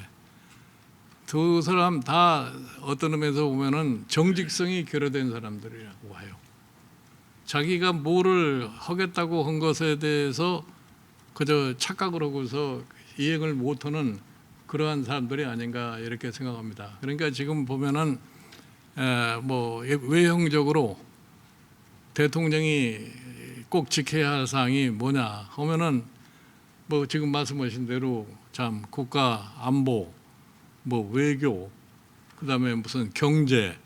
두 사람 다 어떤 의미에서 보면은 정직성이 결여된 사람들이라고 봐요. 자기가 뭐를 하겠다고 한 것에 대해서 그저 착각을 하고서 이행을 못하는 그러한 사람들이 아닌가 이렇게 생각합니다. 그러니까 지금 보면은 뭐 외형적으로 대통령이 꼭 지켜야 할 사항이 뭐냐 하면은 뭐 지금 말씀하신 대로 참 국가 안보, 뭐 외교, 그다음에 무슨 경제,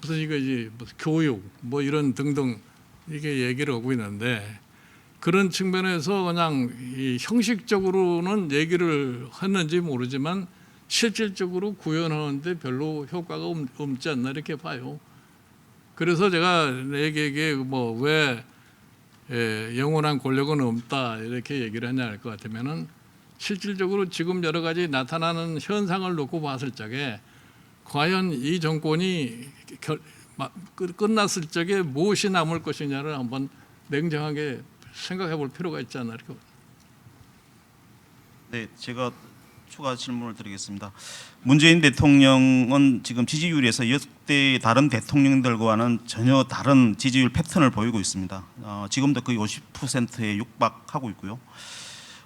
무슨 이거지 무슨 교육, 뭐 이런 등등 이게 얘기를 하고 있는데, 그런 측면에서 그냥 이 형식적으로는 얘기를 했는지 모르지만 실질적으로 구현하는데 별로 효과가 없지 않나 이렇게 봐요. 그래서 제가 내게 뭐 왜 영원한 권력은 없다 이렇게 얘기를 하냐 할 것 같으면은, 실질적으로 지금 여러 가지 나타나는 현상을 놓고 봤을 적에 과연 이 정권이 끝났을 적에 무엇이 남을 것이냐를 한번 냉정하게 생각해 볼 필요가 있지 않나 이렇게.
네, 제가 추가 질문을 드리겠습니다. 문재인 대통령은 지금 지지율에서 역대 다른 대통령들과는 전혀 다른 지지율 패턴을 보이고 있습니다. 지금도 거의 50%에 육박하고 있고요.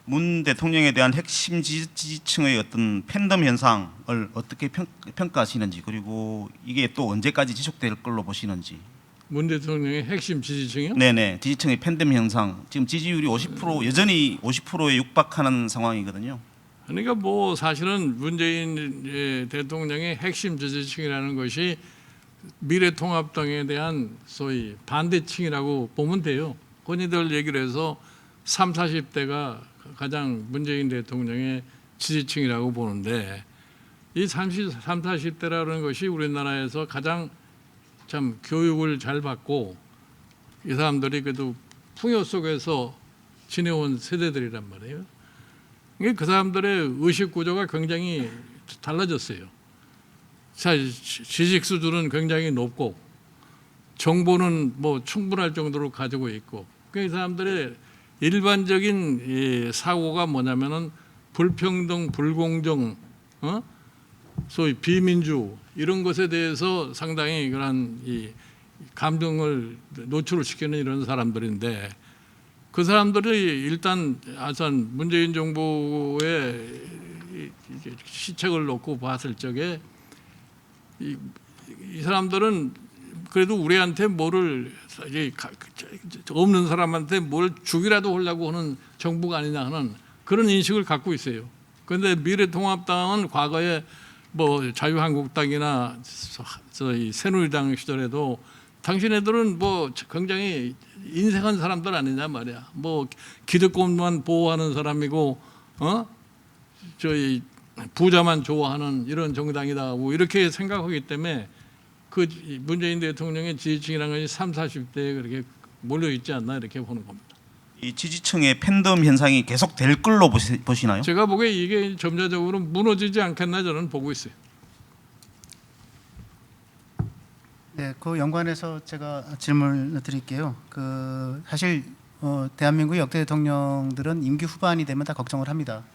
문 대통령에 대한 핵심 지지층의 어떤 팬덤 현상을 어떻게 평가하시는지, 그리고 이게 또 언제까지 지속될 걸로 보시는지.
문 대통령의 핵심 지지층이요?
네네, 지지층의 팬덤 현상. 지금 지지율이 50% 여전히 50%에 육박하는 상황이거든요.
그러니까 뭐 사실은 문재인 대통령의 핵심 지지층이라는 것이 미래통합당에 대한 소위 반대층이라고 보면 돼요. 흔히들 얘기를 해서 30, 40대가 가장 문재인 대통령의 지지층이라고 보는데, 이 30, 40대라는 것이 우리나라에서 가장 참 교육을 잘 받고 이 사람들이 그래도 풍요 속에서 지내온 세대들이란 말이에요. 그 사람들의 의식 구조가 굉장히 달라졌어요. 지식 수준은 굉장히 높고 정보는 뭐 충분할 정도로 가지고 있고, 그 사람들의 일반적인 이 사고가 뭐냐면은 불평등, 불공정, 소위 비민주 이런 것에 대해서 상당히 그런 이 감정을 노출을 시키는 이런 사람들인데 그 사람들이 일단 아산 문재인 정부의 시책을 놓고 봤을 적에 이 사람들은 그래도 우리한테 뭐를 없는 사람한테 뭘 주기라도 하려고 하는 정부가 아니냐 하는 그런 인식을 갖고 있어요. 그런데 미래통합당은 과거에 뭐 자유한국당이나 저희 새누리당 시절에도 당신네들은 뭐 굉장히 인색한 사람들 아니냐 말이야. 뭐 기득권만 보호하는 사람이고 저희 부자만 좋아하는 이런 정당이다고 이렇게 생각하기 때문에 그 문재인 대통령의 지지층이라는 것이 30, 40대에 그렇게 몰려 있지 않나 이렇게 보는 겁니다.
이 지지층의 팬덤 현상이 계속 될 걸로 보시나요?
제가 보기에 이게 점차적으로 무너지지 않겠나 저는 보고 있어요.
네, 그 연관해서 제가 질문을 드릴게요. 그 사실 대한민국 역대 대통령들은 임기 후반이 되면 다 걱정을 합니다.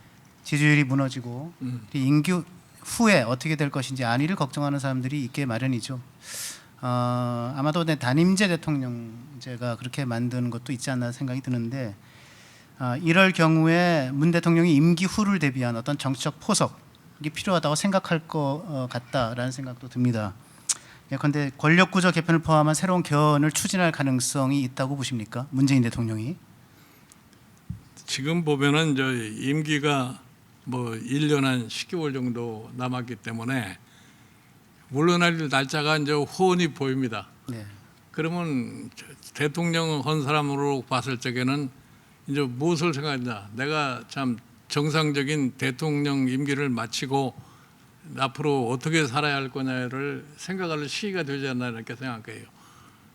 지지율이 무너지고 임기 후에 어떻게 될 것인지 안위를 걱정하는 사람들이 있게 마련이죠. 아마도 단임제 대통령제가 그렇게 만든 것도 있지 않나 생각이 드는데 이럴 경우에 문 대통령이 임기 후를 대비한 어떤 정치적 포석이 필요하다고 생각할 것 같다라는 생각도 듭니다. 예컨대 권력구조 개편을 포함한 새로운 개헌을 추진할 가능성이 있다고 보십니까? 문재인 대통령이.
지금 보면은 저 임기가 뭐 1년 한 10개월 정도 남았기 때문에 물러날 날짜가 이제 훤히 보입니다.
네.
그러면 대통령 한 사람으로 봤을 적에는 이제 무엇을 생각하냐? 내가 참 정상적인 대통령 임기를 마치고 앞으로 어떻게 살아야 할 거냐를 생각할 시기가 되지 않나 이렇게 생각해요.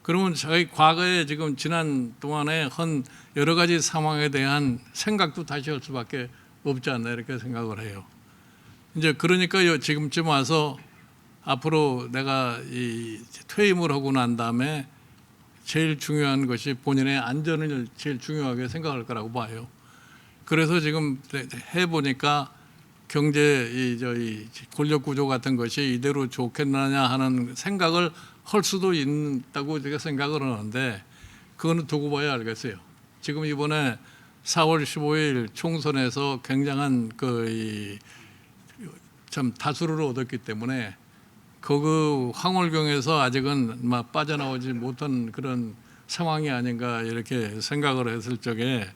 그러면 저희 과거에 지금 지난 동안에 한 여러 가지 상황에 대한 생각도 다시 할 수밖에 없지 않나 이렇게 생각을 해요. 이제 그러니까 지금쯤 와서 앞으로 내가 이 퇴임을 하고 난 다음에 제일 중요한 것이 본인의 안전을 제일 중요하게 생각할 거라고 봐요. 그래서 지금 해보니까 경제 저희 권력 구조 같은 것이 이대로 좋겠느냐 하는 생각을 할 수도 있다고 제가 생각을 하는데 그거는 두고 봐야 알겠어요. 지금 이번에 4월 15일 총선에서 굉장한 참 다수를 얻었기 때문에 그 황홀경에서 아직은 막 빠져나오지 못한 그런 상황이 아닌가 이렇게 생각을 했을 적에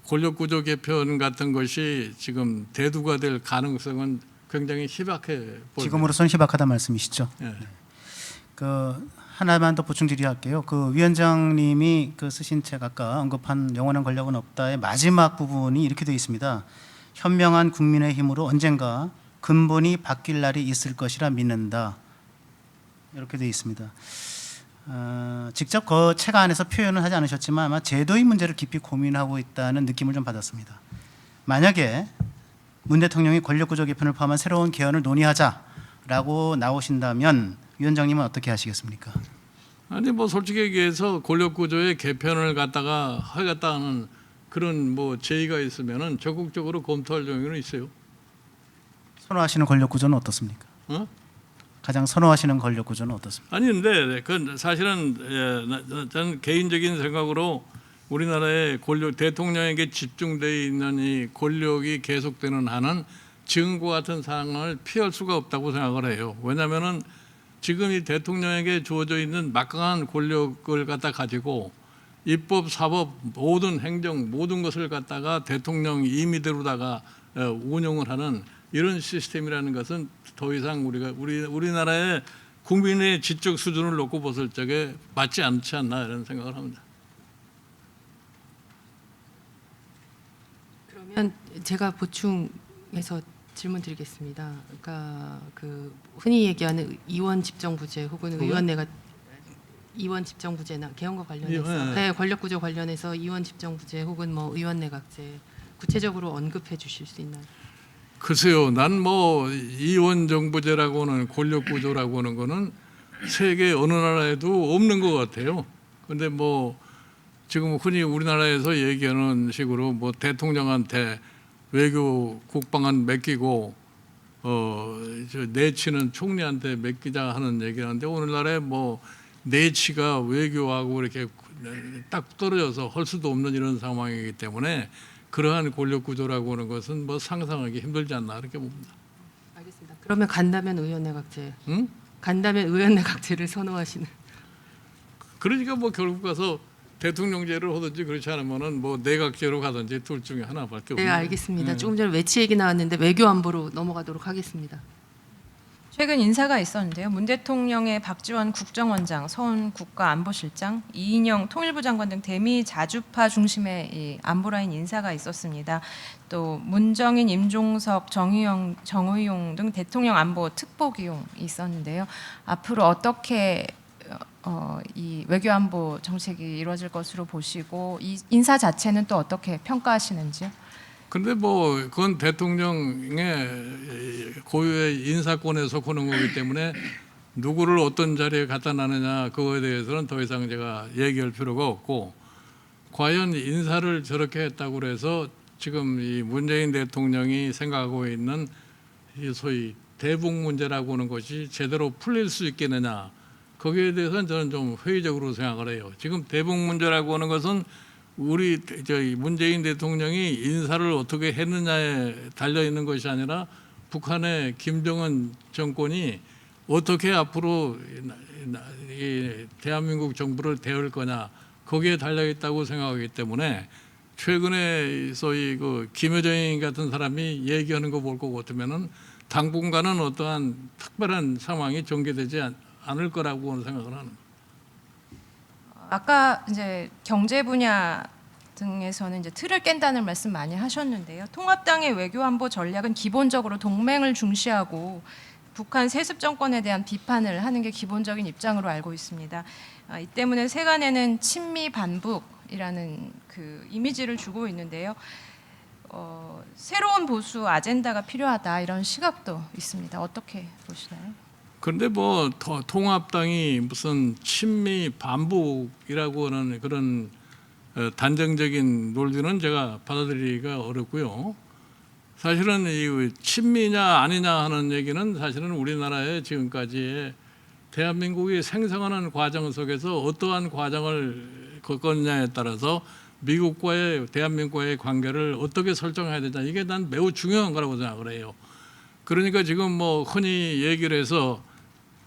권력구조 개편 같은 것이 지금 대두가 될 가능성은 굉장히 희박해 보입니다.
지금으로선 희박하다 말씀이시죠?
예.
그 하나만 더 보충드리할게요. 그 위원장님이 그 쓰신 책 아까 언급한 영원한 권력은 없다의 마지막 부분이 이렇게 되어 있습니다. 현명한 국민의 힘으로 언젠가 근본이 바뀔 날이 있을 것이라 믿는다. 이렇게 되어 있습니다. 직접 그 책 안에서 표현은 하지 않으셨지만 아마 제도의 문제를 깊이 고민하고 있다는 느낌을 좀 받았습니다. 만약에 문 대통령이 권력구조 개편을 포함한 새로운 개헌을 논의하자라고 나오신다면 위원장님은 어떻게 하시겠습니까?
아니 뭐 솔직히 얘기해서 권력구조의 개편을 갖다가 하겠다 하는 그런 뭐 제의가 있으면은 적극적으로 검토할 용의는 있어요.
선호하시는 권력구조는 어떻습니까? 가장 선호하시는 권력구조는 어떻습니까?
아니 근데 그 사실은 저는 개인적인 생각으로 우리나라의 권력 대통령에게 집중되어 있는 이 권력이 계속되는 한은 지금과 같은 상황을 피할 수가 없다고 생각을 해요. 왜냐하면은 지금 이 대통령에게 주어져 있는 막강한 권력을 갖다 가지고 입법, 사법, 모든 행정 모든 것을 갖다가 대통령 임의대로다가 운영을 하는 이런 시스템이라는 것은 더 이상 우리나라의 국민의 지적 수준을 놓고 봤을 적에 맞지 않지 않나 이런 생각을 합니다.
그러면 제가 보충해서 질문드리겠습니다. 그러니까 그 흔히 얘기하는 의원 집정부제 혹은 의원 내각 의원 집정부제나 개헌과 관련해서 네, 권력구조 관련해서 의원 집정부제 혹은 뭐 의원 내각제 구체적으로 언급해 주실 수 있나요?
글쎄요, 난 뭐 이원 정부제라고는 권력구조라고 하는 거는 세계 어느 나라에도 없는 것 같아요. 근데 뭐 지금 흔히 우리나라에서 얘기하는 식으로 뭐 대통령한테 외교 국방은 맡기고 저 내치는 총리한테 맡기자 하는 얘기를 하는데 오늘날에 뭐 내치가 외교하고 이렇게 딱 떨어져서 할 수도 없는 이런 상황이기 때문에 그러한 권력 구조라고 하는 것은 뭐 상상하기 힘들지 않나 이렇게 봅니다.
알겠습니다. 그러면 간다면 의원내각제,
응?
간다면 의원내각제를 선호하시는.
그러니까 뭐 결국 가서 대통령제를 하든지 그렇지 않으면은 뭐 내각제로 가든지 둘 중에 하나밖에 없는.
네, 알겠습니다.
네.
조금 전에 외치 얘기 나왔는데 외교안보로 넘어가도록 하겠습니다.
최근 인사가 있었는데요. 문 대통령의 박지원 국정원장, 서훈 국가안보실장, 이인영 통일부 장관 등 대미 자주파 중심의 이 안보라인 인사가 있었습니다. 또 문정인, 임종석, 정의용 등 대통령 안보 특보 기용이 있었는데요. 앞으로 어떻게 이 외교안보 정책이 이루어질 것으로 보시고 이 인사 자체는 또 어떻게 평가하시는지요?
근데 뭐 그건 대통령의 고유의 인사권에 속하는 거기 때문에 누구를 어떤 자리에 갖다 놔느냐 그거에 대해서는 더 이상 제가 얘기할 필요가 없고 과연 인사를 저렇게 했다고 해서 지금 이 문재인 대통령이 생각하고 있는 이 소위 대북 문제라고 하는 것이 제대로 풀릴 수 있겠느냐 거기에 대해서는 저는 좀 회의적으로 생각을 해요. 지금 대북 문제라고 하는 것은 우리 문재인 대통령이 인사를 어떻게 했느냐에 달려 있는 것이 아니라 북한의 김정은 정권이 어떻게 앞으로 이 대한민국 정부를 대할 거냐 거기에 달려 있다고 생각하기 때문에 최근에 소위 그 김여정 같은 사람이 얘기하는 거 볼 것 같으면은 당분간은 어떠한 특별한 상황이 전개되지 않을 거라고 생각을 하는.
아까 이제 경제 분야 등에서는 이제 틀을 깬다는 말씀 많이 하셨는데요. 통합당의 외교안보 전략은 기본적으로 동맹을 중시하고 북한 세습 정권에 대한 비판을 하는 게 기본적인 입장으로 알고 있습니다. 이 때문에 세간에는 친미 반북이라는 그 이미지를 주고 있는데요. 새로운 보수 아젠다가 필요하다 이런 시각도 있습니다. 어떻게 보시나요?
그런데 뭐 통합당이 무슨 친미 반북이라고 하는 그런 단정적인 논리는 제가 받아들이기가 어렵고요. 사실은 이 친미냐 아니냐 하는 얘기는 사실은 우리나라의 지금까지의 대한민국이 생성하는 과정 속에서 어떠한 과정을 겪었냐에 따라서 미국과의 대한민국과의 관계를 어떻게 설정해야 되냐 이게 난 매우 중요한 거라고 생각을 해요. 그러니까 지금 뭐 흔히 얘기를 해서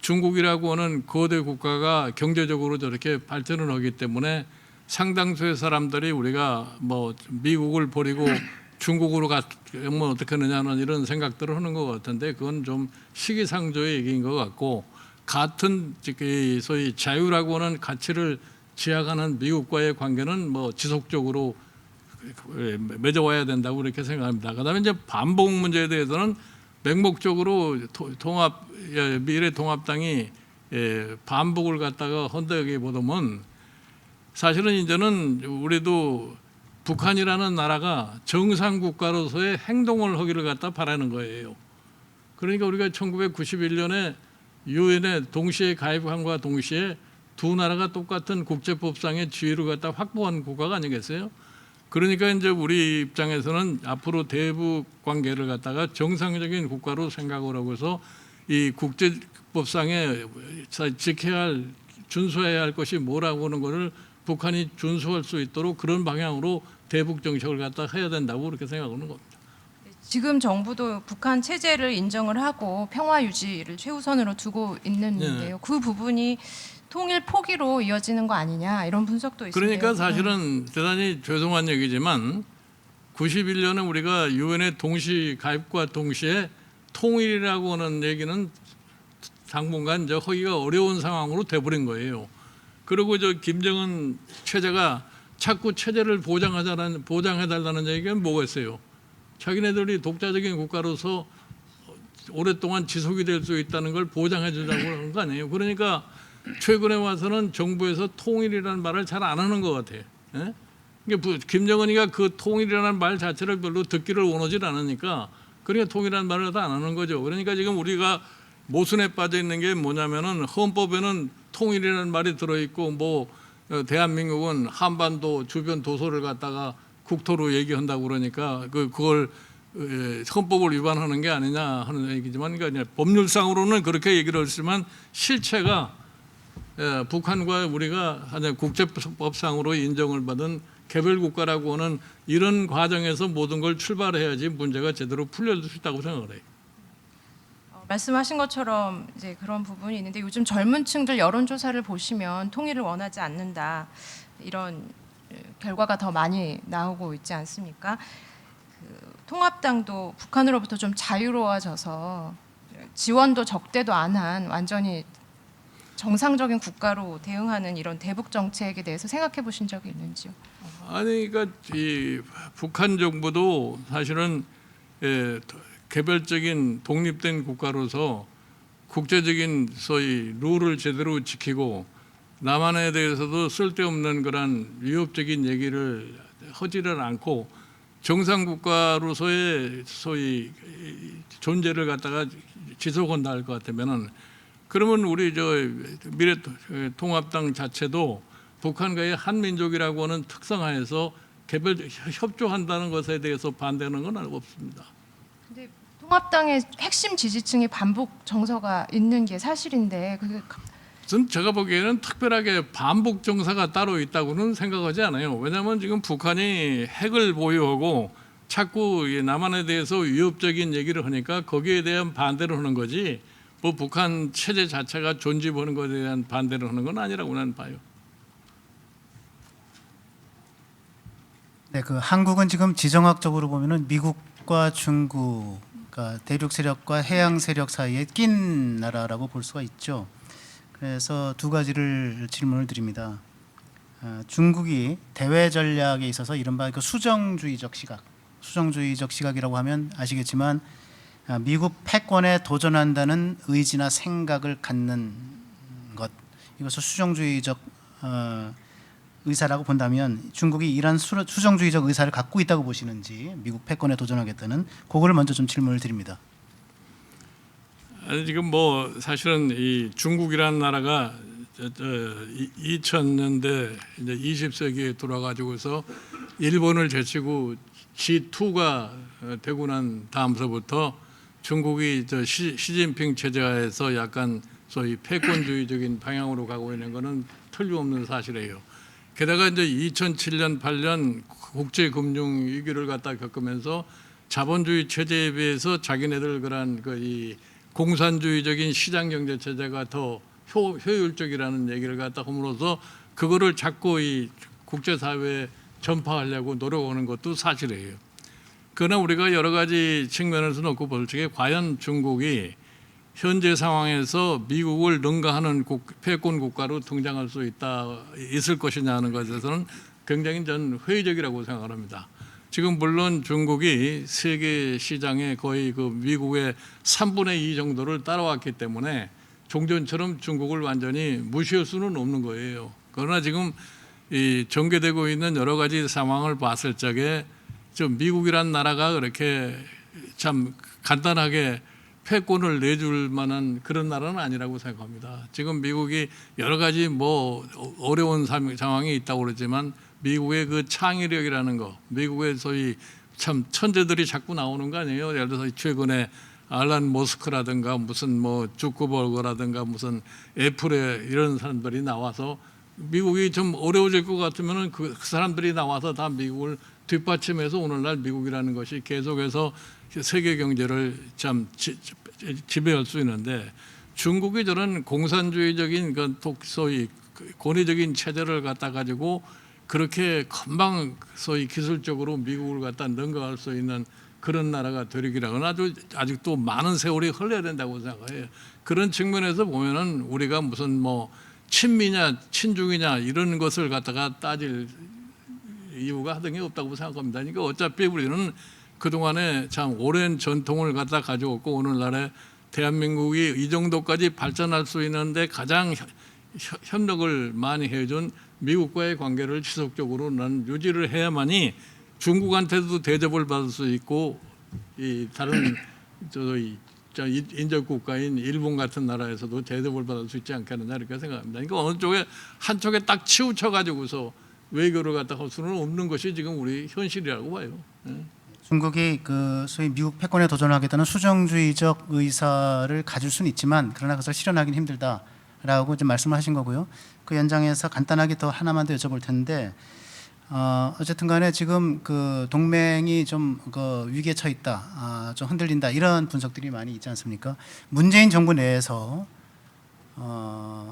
중국이라고 하는 거대 국가가 경제적으로 저렇게 발전을 하기 때문에 상당수의 사람들이 우리가 뭐 미국을 버리고 중국으로 가면 어떻게 하느냐는 이런 생각들을 하는 것 같은데 그건 좀 시기상조의 얘기인 것 같고 같은 소위 자유라고 하는 가치를 지향하는 미국과의 관계는 뭐 지속적으로 맺어와야 된다고 이렇게 생각합니다. 그다음에 이제 반복 문제에 대해서는 맹목적으로 미래통합당이 반복을 갖다가 헌다기보다는 사실은 이제는 우리도 북한이라는 나라가 정상 국가로서의 행동을 하기를 갖다 바라는 거예요. 그러니까 우리가 1991년에 유엔에 동시에 가입함과 동시에 두 나라가 똑같은 국제법상의 지위를 갖다 확보한 국가가 아니겠어요? 그러니까 이제 우리 입장에서는 앞으로 대북 관계를 갖다가 정상적인 국가로 생각을 하고 해서 이 국제법상에 지켜야 할 준수해야 할 것이 뭐라고 하는 것을 북한이 준수할 수 있도록 그런 방향으로 대북 정책을 갖다 해야 된다고 그렇게 생각하는 겁니다.
지금 정부도 북한 체제를 인정을 하고 평화 유지를 최우선으로 두고 있는데요. 그 부분이 통일 포기로 이어지는 거 아니냐 이런 분석도 있습니다.
그러니까 사실은 대단히 죄송한 얘기지만 91년에 우리가 유엔에 동시 가입과 동시에 통일이라고 하는 얘기는 당분간 이제 하기가 어려운 상황으로 돼버린 거예요. 그리고 저 김정은 체제가 자꾸 체제를 보장해달라는 얘기가 뭐가 있어요? 자기네들이 독자적인 국가로서 오랫동안 지속이 될 수 있다는 걸 보장해 주자고 하는 거 아니에요. 그러니까 최근에 와서는 정부에서 통일이라는 말을 잘 안 하는 것 같아요. 예? 그러니까 김정은이가 그 통일이라는 말 자체를 별로 듣기를 원하지 않으니까 그러니까 통일이라는 말을 다 안 하는 거죠. 그러니까 지금 우리가 모순에 빠져 있는 게 뭐냐면은 헌법에는 통일이라는 말이 들어있고 뭐 대한민국은 한반도 주변 도서를 갖다가 국토로 얘기한다고 그러니까 그걸 헌법을 위반하는 게 아니냐 하는 얘기지만, 그러니까 법률상으로는 그렇게 얘기를 했지만 실체가 북한과 우리가 국제법상으로 인정을 받은 개별 국가라고 하는 이런 과정에서 모든 걸 출발해야지 문제가 제대로 풀릴 수 있다고 생각을 해요.
말씀하신 것처럼 이제 그런 부분이 있는데 요즘 젊은 층들 여론조사를 보시면 통일을 원하지 않는다 이런 결과가 더 많이 나오고 있지 않습니까? 통합당도 북한으로부터 좀 자유로워져서 지원도 적대도 안 한 완전히 정상적인 국가로 대응하는 이런 대북 정책에 대해서 생각해 보신 적이 있는지요?
아니, 그러니까 이 북한 정부도 사실은 개별적인 독립된 국가로서 국제적인 소위 룰을 제대로 지키고 남한에 대해서도 쓸데없는 그런 위협적인 얘기를 하지를 않고 정상 국가로서의 소위 존재를 갖다가 지속한다 할 것 같으면은, 그러면 우리 미래통합당 자체도 북한과의 한민족이라고 하는 특성하에서 개별 협조한다는 것에 대해서 반대하는 건 없습니다.
근데 통합당의 핵심 지지층이 반북 정서가 있는 게 사실인데 그게
전 제가 보기에는 특별하게 반북 정서가 따로 있다고는 생각하지 않아요. 왜냐하면 지금 북한이 핵을 보유하고 자꾸 남한에 대해서 위협적인 얘기를 하니까 거기에 대한 반대를 하는 거지, 뭐 북한 체제 자체가 존집하는 것에 대한 반대를 하는 건 아니라고 나는 봐요.
네, 그 한국은 지금 지정학적으로 보면은 미국과 중국, 그러니까 대륙 세력과 해양 세력 사이에 낀 나라라고 볼 수가 있죠. 그래서 두 가지를 질문을 드립니다. 중국이 대외 전략에 있어서 이른바 그 수정주의적 시각이라고 하면 아시겠지만 미국 패권에 도전한다는 의지나 생각을 갖는 것, 이것을 수정주의적 의사라고 본다면 중국이 이런 수정주의적 의사를 갖고 있다고 보시는지, 미국 패권에 도전하겠다는, 그거를 먼저 좀 질문을 드립니다.
아니, 지금 뭐 사실은 이 중국이라는 나라가 2000년대 이제 20세기에 돌아가지고서 일본을 제치고 G2가 되고 난 다음서부터 중국이 시진핑 체제하에서 약간 소위 패권주의적인 방향으로 가고 있는 것은 틀림없는 사실이에요. 게다가 이제 2007년 8년 국제 금융 위기를 갖다 겪으면서 자본주의 체제에 비해서 자기네들 그런 이 공산주의적인 시장 경제 체제가 더 효율적이라는 얘기를 갖다 함으로써 그거를 자꾸 이 국제사회에 전파하려고 노력하는 것도 사실이에요. 그러나 우리가 여러 가지 측면에서 놓고 볼 적에 과연 중국이 현재 상황에서 미국을 능가하는 패권 국가로 등장할 수 있을 것이냐 하는 것에서는 굉장히 전 회의적이라고 생각합니다. 지금 물론 중국이 세계 시장에 거의 그 미국의 3분의 2 정도를 따라왔기 때문에 종전처럼 중국을 완전히 무시할 수는 없는 거예요. 그러나 지금 이 전개되고 있는 여러 가지 상황을 봤을 적에 좀 미국이란 나라가 그렇게 참 간단하게 패권을 내줄 만한 그런 나라는 아니라고 생각합니다. 지금 미국이 여러 가지 뭐 어려운 상황이 있다고 그러지만 미국의 그 창의력이라는 거, 미국의 소위 참 천재들이 자꾸 나오는 거 아니에요. 예를 들어서 최근에 알란 머스크라든가 무슨 뭐 주커버거라든가 무슨 애플에 이런 사람들이 나와서 미국이 좀 어려워질 것 같으면은 그 사람들이 나와서 다 미국을 뒷받침해서 오늘날 미국이라는 것이 계속해서 세계 경제를 참 지배할 수 있는데, 중국이 저런 공산주의적인 그 소위 권위적인 체제를 갖다 가지고 그렇게 금방 소위 기술적으로 미국을 갖다 능가할 수 있는 그런 나라가 되리기라고는 아직도 많은 세월이 흘러야 된다고 생각해요. 그런 측면에서 보면은 우리가 무슨 뭐 친미냐 친중이냐 이런 것을 갖다가 따질 이유가 하등이 없다고 생각합니다. 그러니까 어차피 우리는 그동안에 참 오랜 전통을 갖다 가져왔고 오늘날에 대한민국이 이 정도까지 발전할 수 있는데 가장 협력을 많이 해준 미국과의 관계를 지속적으로 난 유지를 해야만이 중국한테도 대접을 받을 수 있고 이 다른 인접 국가인 일본 같은 나라에서도 대접을 받을 수 있지 않겠느냐 이렇게 생각합니다. 그러니까 어느 쪽에 한쪽에 딱 치우쳐 가지고서 외교를 갖다 할 수는 없는 것이 지금 우리 현실이라고 봐요.
중국이 그 소위 미국 패권에 도전하겠다는 수정주의적 의사를 가질 수는 있지만 그러나 그것을 실현하기는 힘들다라고 이제 말씀하신 거고요. 그 연장에서 간단하게 더 하나만 더 여쭤볼 텐데 어쨌든 간에 지금 그 동맹이 좀 그 위기에 처해 있다, 좀 흔들린다 이런 분석들이 많이 있지 않습니까? 문재인 정부 내에서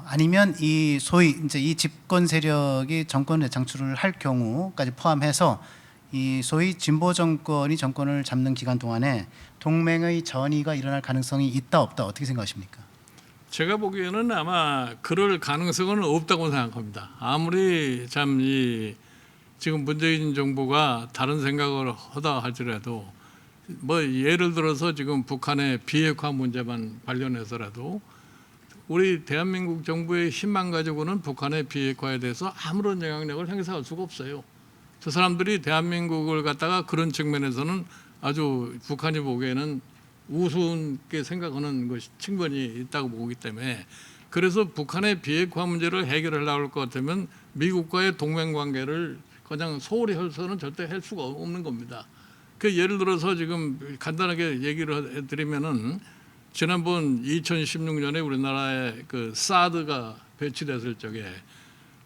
아니면 이 소위 이제 이 집권 세력이 정권 재창출을 할 경우까지 포함해서 이 소위 진보 정권이 정권을 잡는 기간 동안에 동맹의 전이가 일어날 가능성이 있다 없다 어떻게 생각하십니까?
제가 보기에는 아마 그럴 가능성은 없다고 생각합니다. 아무리 참 지금 문재인 정부가 다른 생각을 하다 할지라도 뭐 예를 들어서 지금 북한의 비핵화 문제만 관련해서라도 우리 대한민국 정부의 힘만 가지고는 북한의 비핵화에 대해서 아무런 영향력을 행사할 수가 없어요. 저 사람들이 대한민국을 갖다가 그런 측면에서는 아주 북한이 보기에는 우스운게 생각하는 것이 충분히 있다고 보기 때문에 그래서 북한의 비핵화 문제를 해결하려고 할 것 같으면 미국과의 동맹 관계를 그냥 소홀히 해서는 절대 할 수가 없는 겁니다. 그 예를 들어서 지금 간단하게 얘기를 해드리면은 지난번 2016년에 우리나라에 그 사드가 배치됐을 적에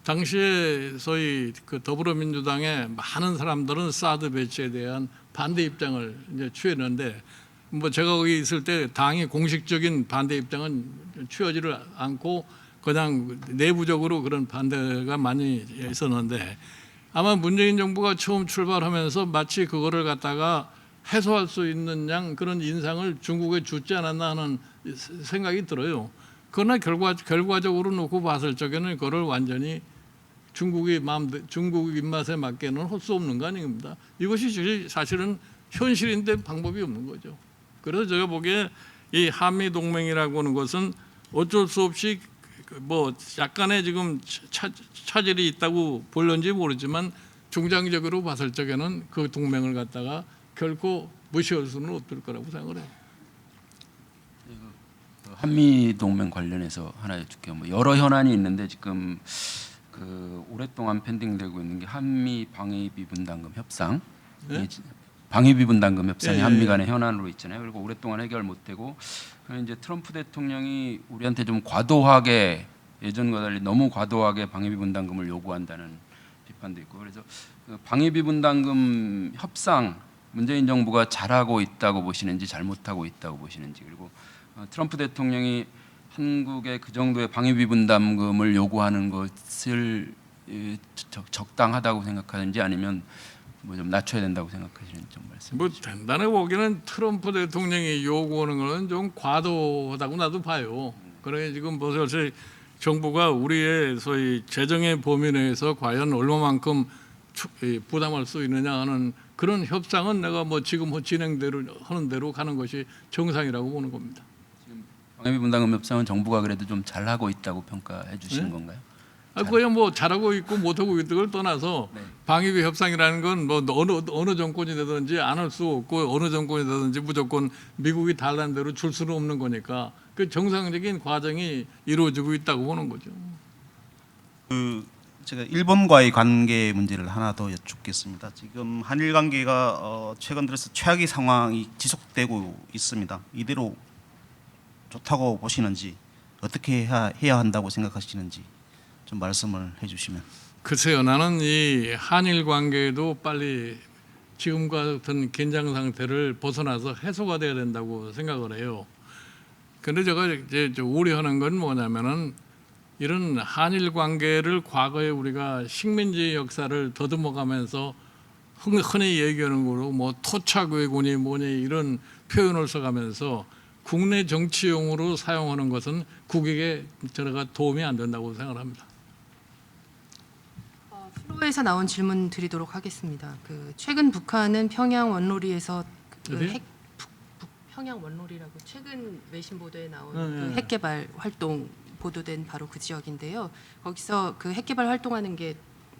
당시에 소위 그 더불어민주당의 많은 사람들은 사드 배치에 대한 반대 입장을 이제 취했는데 뭐 제가 거기 있을 때 당이 공식적인 반대 입장은 취하지를 않고 그냥 내부적으로 그런 반대가 많이 있었는데 아마 문재인 정부가 처음 출발하면서 마치 그거를 갖다가 해소할 수 있는 양 그런 인상을 중국에 주지 않았나 하는 생각이 들어요. 그러나 결과적으로 놓고 봤을 적에는 그거를 완전히 중국 입맛에 맞게는 할 수 없는 거 아닙니까? 이것이 사실은 현실인데 방법이 없는 거죠. 그래서 제가 보기에 이 한미 동맹이라고 하는 것은 어쩔 수 없이 뭐 약간의 지금 차질이 있다고 볼런지 모르지만 중장기적으로 봤을 적에는 그 동맹을 갖다가 결코 무시할 수는 없을 거라고 생각을 해요.
한미 동맹 관련해서 하나 여쭙게요. 뭐 여러 현안이 있는데 지금 그 오랫동안 펜딩되고 있는 게 한미 방위비 분담금 협상,
네?
방위비 분담금 협상이
예,
한미
예.
간의 현안으로 있잖아요. 그리고 오랫동안 해결 못되고 이제 트럼프 대통령이 우리한테 좀 과도하게 예전과 달리 너무 과도하게 방위비 분담금을 요구한다는 비판도 있고 그래서 그 방위비 분담금 협상 문재인 정부가 잘하고 있다고 보시는지 잘못하고 있다고 보시는지 그리고 트럼프 대통령이 한국에 그 정도의 방위비 분담금을 요구하는 것을 적당하다고 생각하는지 아니면 뭐 좀 낮춰야 된다고 생각하시는지 좀 말씀.
뭐 단단하게 보기에는 트럼프 대통령이 요구하는 것은 좀 과도하다고 나도 봐요. 그래 지금 뭐 사실 정부가 우리의 소위 재정의 범위 내에서 과연 얼마만큼 부담할 수 있느냐 하는 그런 협상은 내가 뭐 지금 진행대로 하는 대로 가는 것이 정상이라고 보는 겁니다.
방위비 분담금 협상은 정부가 그래도 좀 잘하고 있다고 평가해 주시는
네?
건가요?
그냥 뭐 잘하고 있고 못하고 있는 걸 떠나서
네.
방위비 협상이라는 건 뭐 어느 정권이 되든지 안 할 수 없고 어느 정권이 되든지 무조건 미국이 달라는 대로 줄 수는 없는 거니까 그 정상적인 과정이 이루어지고 있다고 보는 거죠.
제가 일본과의 관계 문제를 하나 더 여쭙겠습니다. 지금 한일 관계가 최근 들어서 최악의 상황이 지속되고 있습니다. 이대로 좋다고 보시는지 어떻게 해야 한다고 생각하시는지 좀 말씀을 해주시면.
글쎄요, 나는 이 한일 관계도 빨리 지금과 같은 긴장 상태를 벗어나서 해소가 돼야 된다고 생각을 해요. 그런데 제가 이제 우려하는 건 뭐냐면은 이런 한일 관계를 과거에 우리가 식민지 역사를 더듬어가면서 흔히 얘기하는 거로 뭐 토착외군이 뭐니 이런 표현을 써가면서 국내 정치용으로 사용하는 것은 국익에 저희가 도움이 안 된다고 생각을 합니다.
프로에서 나온 질문 드리도록 하겠습니다. 그 최근 북한은 평양 원로리에서
어디요?
평양 원로리라고 최근 외신 보도에 나온
네.
그 핵개발 활동 보도된 바로 그 지역인데요. 거기서 그 핵개발 활동하는 게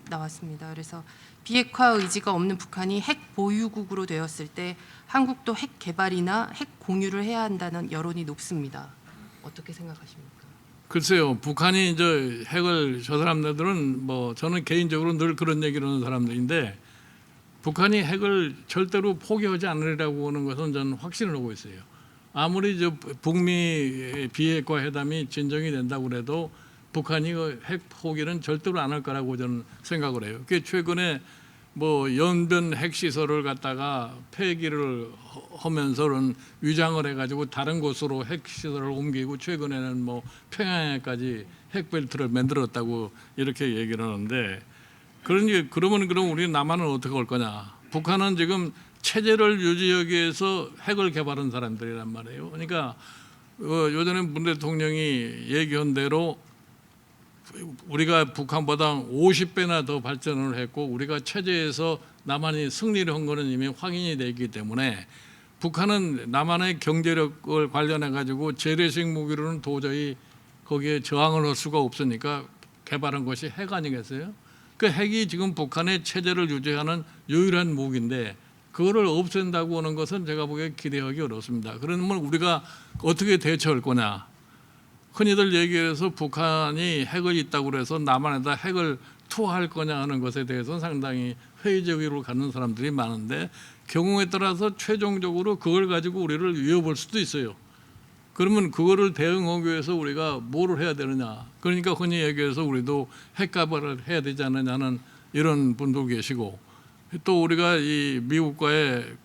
나왔습니다. 그래서 비핵화 의지가 없는 북한이 핵 보유국으로 되었을 때 한국도 핵 개발이나 핵 공유를 해야 한다는 여론이 높습니다. 어떻게 생각하십니까?
글쎄요, 북한이 이제 핵을 저 사람들은 뭐 저는 개인적으로 늘 그런 얘기를 하는 사람들인데 북한이 핵을 절대로 포기하지 않으리라고 하는 것은 저는 확신을 하고 있어요. 아무리 저 북미 비핵화 회담이 진정이 된다고 해도 북한이 그 핵 포기는 절대로 안 할 거라고 저는 생각을 해요. 그 최근에 뭐 연변 핵시설을 갖다가 폐기를 하면서는 위장을 해가지고 다른 곳으로 핵시설을 옮기고 최근에는 뭐 평양에까지 핵벨트를 만들었다고 이렇게 얘기를 하는데 그러면 그럼 우리 남한은 어떻게 할 거냐? 북한은 지금 체제를 유지하기 위해서 핵을 개발한 사람들이란 말이에요. 그러니까 요전에 문 대통령이 얘기한 대로 우리가 북한보다 50배나 더 발전을 했고 우리가 체제에서 남한이 승리를 한 거는 이미 확인이 되기 때문에 북한은 남한의 경제력을 관련해 가지고 재래식 무기로는 도저히 거기에 저항을 할 수가 없으니까 개발한 것이 핵 아니겠어요? 그 핵이 지금 북한의 체제를 유지하는 유일한 무기인데 그거를 없앤다고 하는 것은 제가 보기에 기대하기 어렵습니다. 그러면 우리가 어떻게 대처할 거냐? 흔히들 얘기해서 북한이 핵을 있다고 해서 남한에다 핵을 투하할 거냐 하는 것에 대해서는 상당히 회의적으로 갖는 사람들이 많은데 경우에 따라서 최종적으로 그걸 가지고 우리를 위협할 수도 있어요. 그러면 그거를 대응하기 위해서 우리가 뭐를 해야 되느냐. 그러니까 흔히 얘기해서 우리도 핵 개발을 해야 되지 않느냐는 이런 분도 계시고 또 우리가 이 미국과의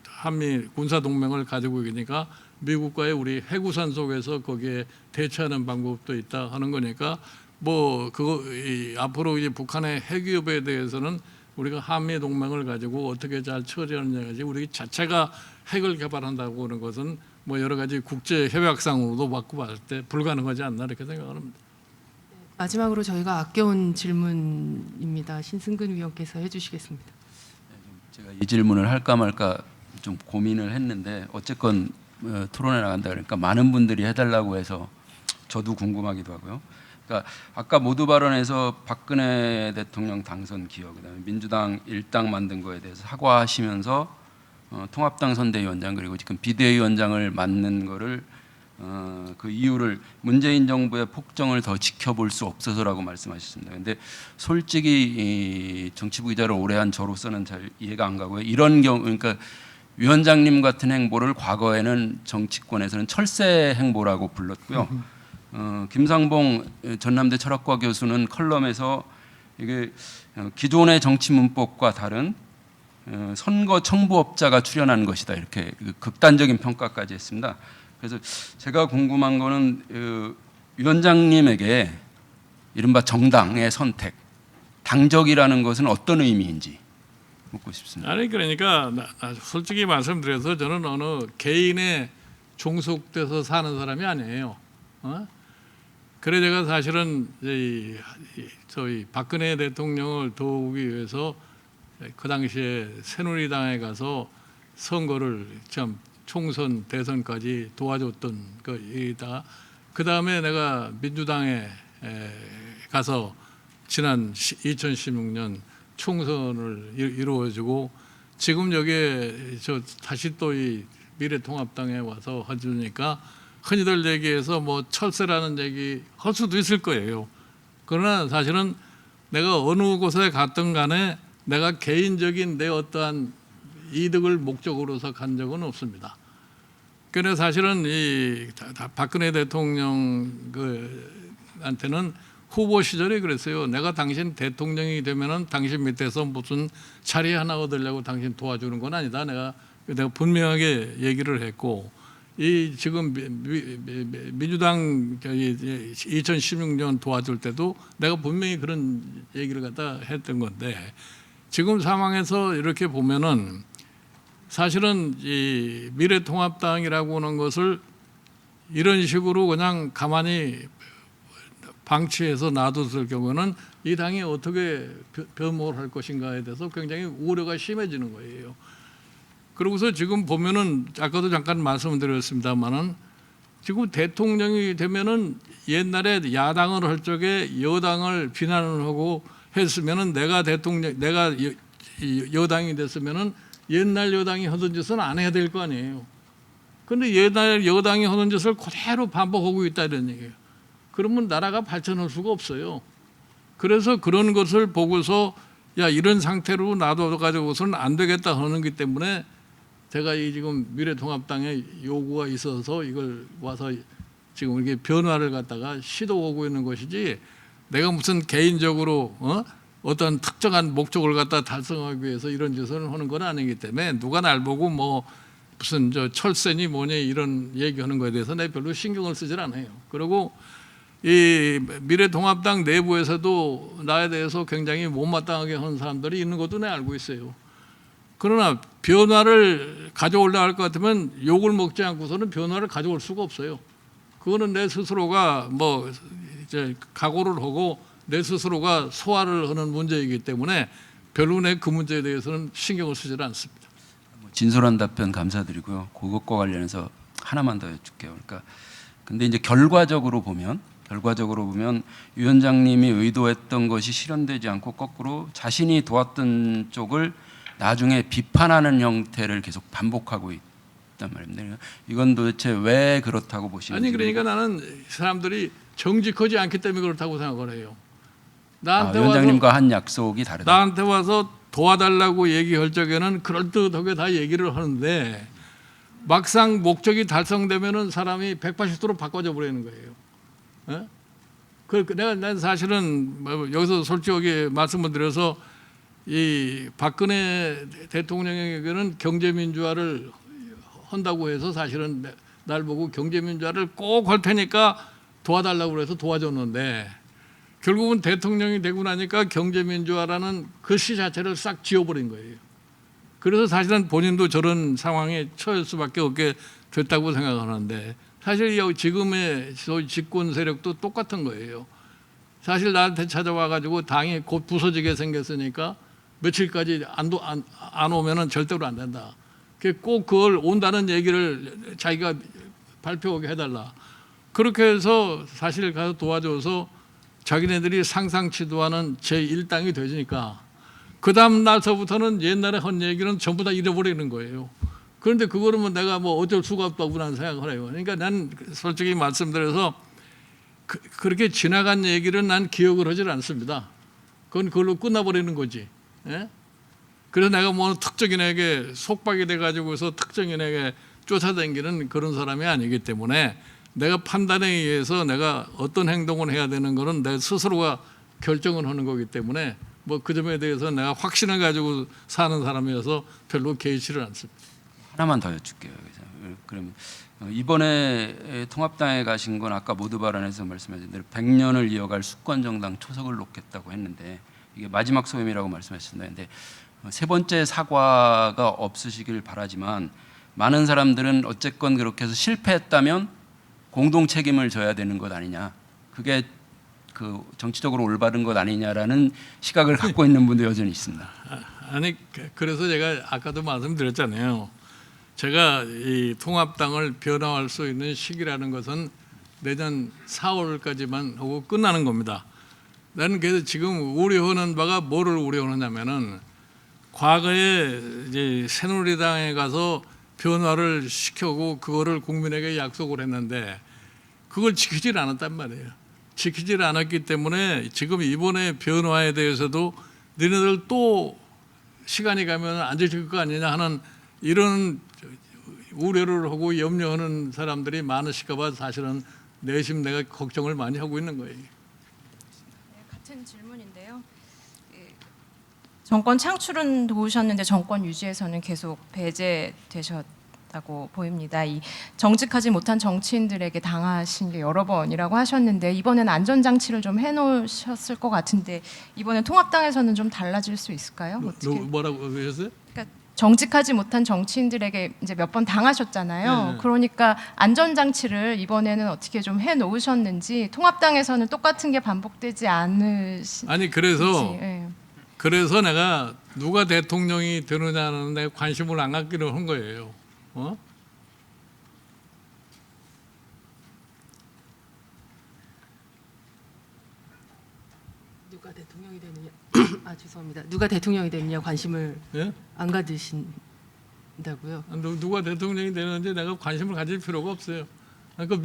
한미 군사동맹을 가지고 있으니까 미국과의 우리 해구산 속에서 거기에 대처하는 방법도 있다 하는 거니까 뭐 그거 앞으로 이제 북한의 핵 위협에 대해서는 우리가 한미 동맹을 가지고 어떻게 잘 처리하느냐지 우리 자체가 핵을 개발한다고 하는 것은 뭐 여러 가지 국제 협약상으로도 받고 봤을 때 불가능하지 않나 이렇게 생각합니다.
마지막으로 저희가 아껴온 질문입니다. 신승근 위원께서 해주시겠습니다.
제가 이 질문을 할까 말까 좀 고민을 했는데 어쨌건 토론에 나간다 그러니까 많은 분들이 해달라고 해서 저도 궁금하기도 하고요. 그러니까 아까 모두 발언에서 박근혜 대통령 당선 기여 그다음에 민주당 일당 만든 거에 대해서 사과하시면서 통합당 선대위원장 그리고 지금 비대위원장을 맡는 거를 그 이유를 문재인 정부의 폭정을 더 지켜볼 수 없어서라고 말씀하셨습니다. 그런데 솔직히 이 정치부 기자를 오래 한 저로서는 잘 이해가 안 가고요. 이런 경우 그러니까 위원장님 같은 행보를 과거에는 정치권에서는 철새 행보라고 불렀고요. 김상봉 전남대 철학과 교수는 컬럼에서 이게 기존의 정치 문법과 다른 선거 청부업자가 출연한 것이다 이렇게 극단적인 평가까지 했습니다. 그래서 제가 궁금한 거는 위원장님에게 이른바 정당의 선택, 당적이라는 것은 어떤 의미인지 묻고 싶습니다.
아니 그러니까 솔직히 말씀드려서 저는 어느 개인에 종속돼서 사는 사람이 아니에요. 그래 제가 사실은 저희 박근혜 대통령을 도우기 위해서 그 당시에 새누리당에 가서 선거를 참 총선 대선까지 도와줬던 거이다. 그 다음에 내가 민주당에 가서 지난 2016년 총선을 이루어지고 지금 여기에 저 다시 또 이 미래통합당에 와서 해주니까 흔히들 얘기해서 뭐 철새라는 얘기 할 수도 있을 거예요. 그러나 사실은 내가 어느 곳에 갔든 간에 내가 개인적인 내 어떠한 이득을 목적으로서 간 적은 없습니다. 그래서 사실은 이 박근혜 대통령한테는 후보 시절에 그랬어요. 내가 당신 대통령이 되면은 당신 밑에서 무슨 자리 하나 얻으려고 당신 도와주는 건 아니다. 내가 분명하게 얘기를 했고 이 지금 민주당 2016년 도와줄 때도 내가 분명히 그런 얘기를 갖다 했던 건데 지금 상황에서 이렇게 보면은 사실은 이 미래통합당이라고 하는 것을 이런 식으로 그냥 가만히 방치해서 놔뒀을 경우는 이 당이 어떻게 변모를 할 것인가에 대해서 굉장히 우려가 심해지는 거예요. 그러고서 지금 보면은 아까도 잠깐 말씀드렸습니다만은 지금 대통령이 되면은 옛날에 야당을 할 적에 여당을 비난을 하고 했으면은 내가 여당이 됐으면은 옛날 여당이 하던 짓은 안 해야 될 거 아니에요. 그런데 옛날 여당이 하던 짓을 그대로 반복하고 있다 이런 얘기예요. 그러면 나라가 발전할 수가 없어요. 그래서 그런 것을 보고서 야 이런 상태로 놔둬가지고서는 안 되겠다 하는 것 때문에 제가 이 지금 미래통합당의 요구가 있어서 이걸 와서 지금 이렇게 변화를 갖다가 시도하고 있는 것이지 내가 무슨 개인적으로 어떤 특정한 목적을 갖다 달성하기 위해서 이런 짓을 하는 건 아니기 때문에 누가 날 보고 뭐 무슨 저 철새니 뭐니 이런 얘기하는 거에 대해서 내가 별로 신경을 쓰질 않아요. 그리고 이 미래통합당 내부에서도 나에 대해서 굉장히 못마땅하게 하는 사람들이 있는 것도 내가 알고 있어요. 그러나 변화를 가져오려 할 것 같으면 욕을 먹지 않고서는 변화를 가져올 수가 없어요. 그거는 내 스스로가 뭐 이제 각오를 하고 내 스스로가 소화를 하는 문제이기 때문에 별로 내 그 문제에 대해서는 신경을 쓰질 않습니다.
진솔한 답변 감사드리고요. 그것과 관련해서 하나만 더 여쭐게요. 그러니까 근데 이제 결과적으로 보면 위원장님이 의도했던 것이 실현되지 않고 거꾸로 자신이 도왔던 쪽을 나중에 비판하는 형태를 계속 반복하고 있단 말입니다. 이건 도대체 왜 그렇다고 보시는지.
아니 그러니까 나는 사람들이 정직하지 않기 때문에 그렇다고 생각을 해요. 나한테
위원장님과 한 약속이 다르다.
나한테 와서 도와달라고 얘기할 적에는 그럴듯하게 다 얘기를 하는데 막상 목적이 달성되면은 사람이 180도로 바꿔져 버리는 거예요. 예? 내가 사실은 여기서 솔직하게 말씀을 드려서 이 박근혜 대통령에게는 경제민주화를 한다고 해서 사실은 날 보고 경제민주화를 꼭 할 테니까 도와달라고 그래서 도와줬는데 결국은 대통령이 되고 나니까 경제민주화라는 글씨 자체를 싹 지워버린 거예요. 그래서 사실은 본인도 저런 상황에 처할 수밖에 없게 됐다고 생각하는데 사실 지금의 소위 집권 세력도 똑같은 거예요. 사실 나한테 찾아와가지고 당이 곧 부서지게 생겼으니까 며칠까지 안 오면은 절대로 안 된다. 꼭 그걸 온다는 얘기를 자기가 발표하게 해달라. 그렇게 해서 사실 가서 도와줘서 자기네들이 상상치도 않은 제1당이 되니까 그 다음 날서부터는 옛날에 한 얘기는 전부 다 잃어버리는 거예요. 그런데 그거는 뭐 내가 뭐 어쩔 수가 없다고 나는 생각을 해요. 그러니까 난 솔직히 말씀드려서 그렇게 지나간 얘기를 난 기억을 하질 않습니다. 그건 그걸로 끝나버리는 거지. 예? 그래서 내가 뭐 특정인에게 속박이 돼가지고서 특정인에게 쫓아다니는 그런 사람이 아니기 때문에 내가 판단에 의해서 내가 어떤 행동을 해야 되는 거는 내 스스로가 결정을 하는 거기 때문에 뭐 그 점에 대해서 내가 확신을 가지고 사는 사람이어서 별로 개의치를 않습니다.
하나만 더 여쭐게요. 그러면 이번에 통합당에 가신 건 아까 모두 발언에서 말씀하신 대로 100년을 이어갈 수권정당 초석을 놓겠다고 했는데 이게 마지막 소임이라고 말씀하셨는데 세 번째 사과가 없으시길 바라지만 많은 사람들은 어쨌건 그렇게 해서 실패했다면 공동 책임을 져야 되는 것 아니냐. 그게 그 정치적으로 올바른 것 아니냐라는 시각을 갖고 있는 분도 여전히 있습니다.
아니 그래서 제가 아까도 말씀드렸잖아요. 제가 이 통합당을 변화할 수 있는 시기라는 것은 내년 4월까지만 하고 끝나는 겁니다. 나는 그래서 지금 우려하는 바가 뭐를 우려하느냐면은 과거에 이제 새누리당에 가서 변화를 시켜고 그거를 국민에게 약속을 했는데 그걸 지키질 않았단 말이에요. 지키질 않았기 때문에 지금 이번에 변화에 대해서도 너네들 또 시간이 가면 안 지킬 거 아니냐 하는 이런 우려를 하고 염려하는 사람들이 많으실까 봐 사실은 내심 내가 걱정을 많이 하고 있는 거예요.
같은 질문인데요. 정권 창출은 도우셨는데 정권 유지에서는 계속 배제되셨다고 보입니다. 이 정직하지 못한 정치인들에게 당하신 게 여러 번이라고 하셨는데 이번엔 안전장치를 좀 해놓으셨을 것 같은데 이번엔 통합당에서는 좀 달라질 수 있을까요? 어떻게?
뭐라고 그러셨어요?
그러니까 정직하지 못한 정치인들에게 이제 몇 번 당하셨잖아요.
네.
그러니까 안전장치를 이번에는 어떻게 좀 해놓으셨는지 통합당에서는 똑같은 게 반복되지 않으신지.
아니 그래서
예.
그래서 내가 누가 대통령이 되느냐는 데 관심을 안 갖기로 한 거예요.
누가 대통령이 되느냐? 죄송합니다. 누가 대통령이 되느냐 관심을
예?
안 가지신다고요?
누가 대통령이 되는데 내가 관심을 가질 필요가 없어요. 그러니까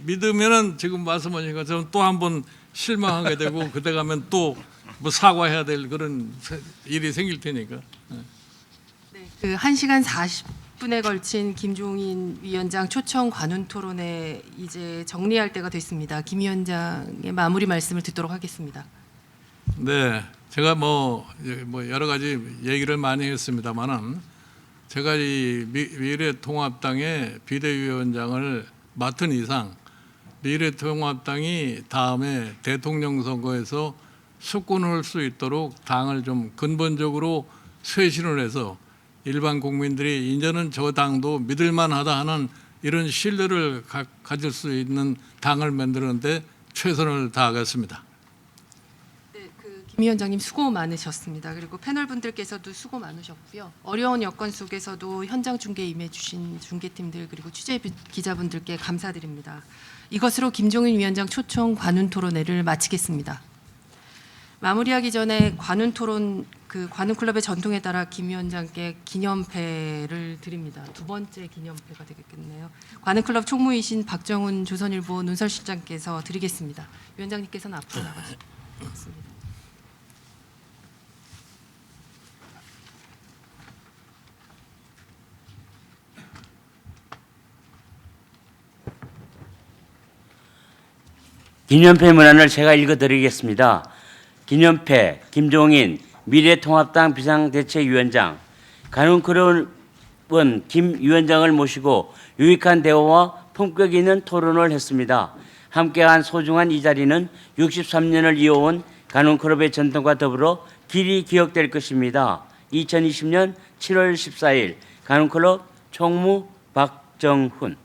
믿으면은 지금 말씀하신 것처럼 또 한 번 실망하게 되고 그때 가면 또 뭐 사과해야 될 그런 일이 생길 테니까.
그 1시간 40분에 걸친 김종인 위원장 초청 관훈 토론회 이제 정리할 때가 됐습니다. 김 위원장의 마무리 말씀을 듣도록 하겠습니다.
네, 제가 뭐 여러 가지 얘기를 많이 했습니다만은 제가 이 미래통합당의 비대위원장을 맡은 이상 미래통합당이 다음에 대통령 선거에서 수권할 수 있도록 당을 좀 근본적으로 쇄신을 해서 일반 국민들이 이제는 저 당도 믿을만하다 하는 이런 신뢰를 가질 수 있는 당을 만드는데 최선을 다하겠습니다.
네, 김 위원장님 수고 많으셨습니다. 그리고 패널 분들께서도 수고 많으셨고요. 어려운 여건 속에서도 현장 중계에 임해주신 중계팀들 그리고 취재 기자분들께 감사드립니다. 이것으로 김종인 위원장 초청 관훈 토론회를 마치겠습니다. 마무리하기 전에 관훈 토론 관훈 클럽의 전통에 따라 김 위원장께 기념패를 드립니다. 두 번째 기념패가 되겠네요. 관훈 클럽 총무이신 박정훈 조선일보 논설실장께서 드리겠습니다. 위원장님께서는 앞으로 나가주시겠습니다.
기념패 문안을 제가 읽어드리겠습니다. 기념패 김종인 미래통합당 비상대책위원장 관훈클럽은 김 위원장을 모시고 유익한 대화와 품격 있는 토론을 했습니다. 함께한 소중한 이 자리는 63년을 이어온 관훈클럽의 전통과 더불어 길이 기억될 것입니다. 2020년 7월 14일 관훈클럽 총무 박정훈.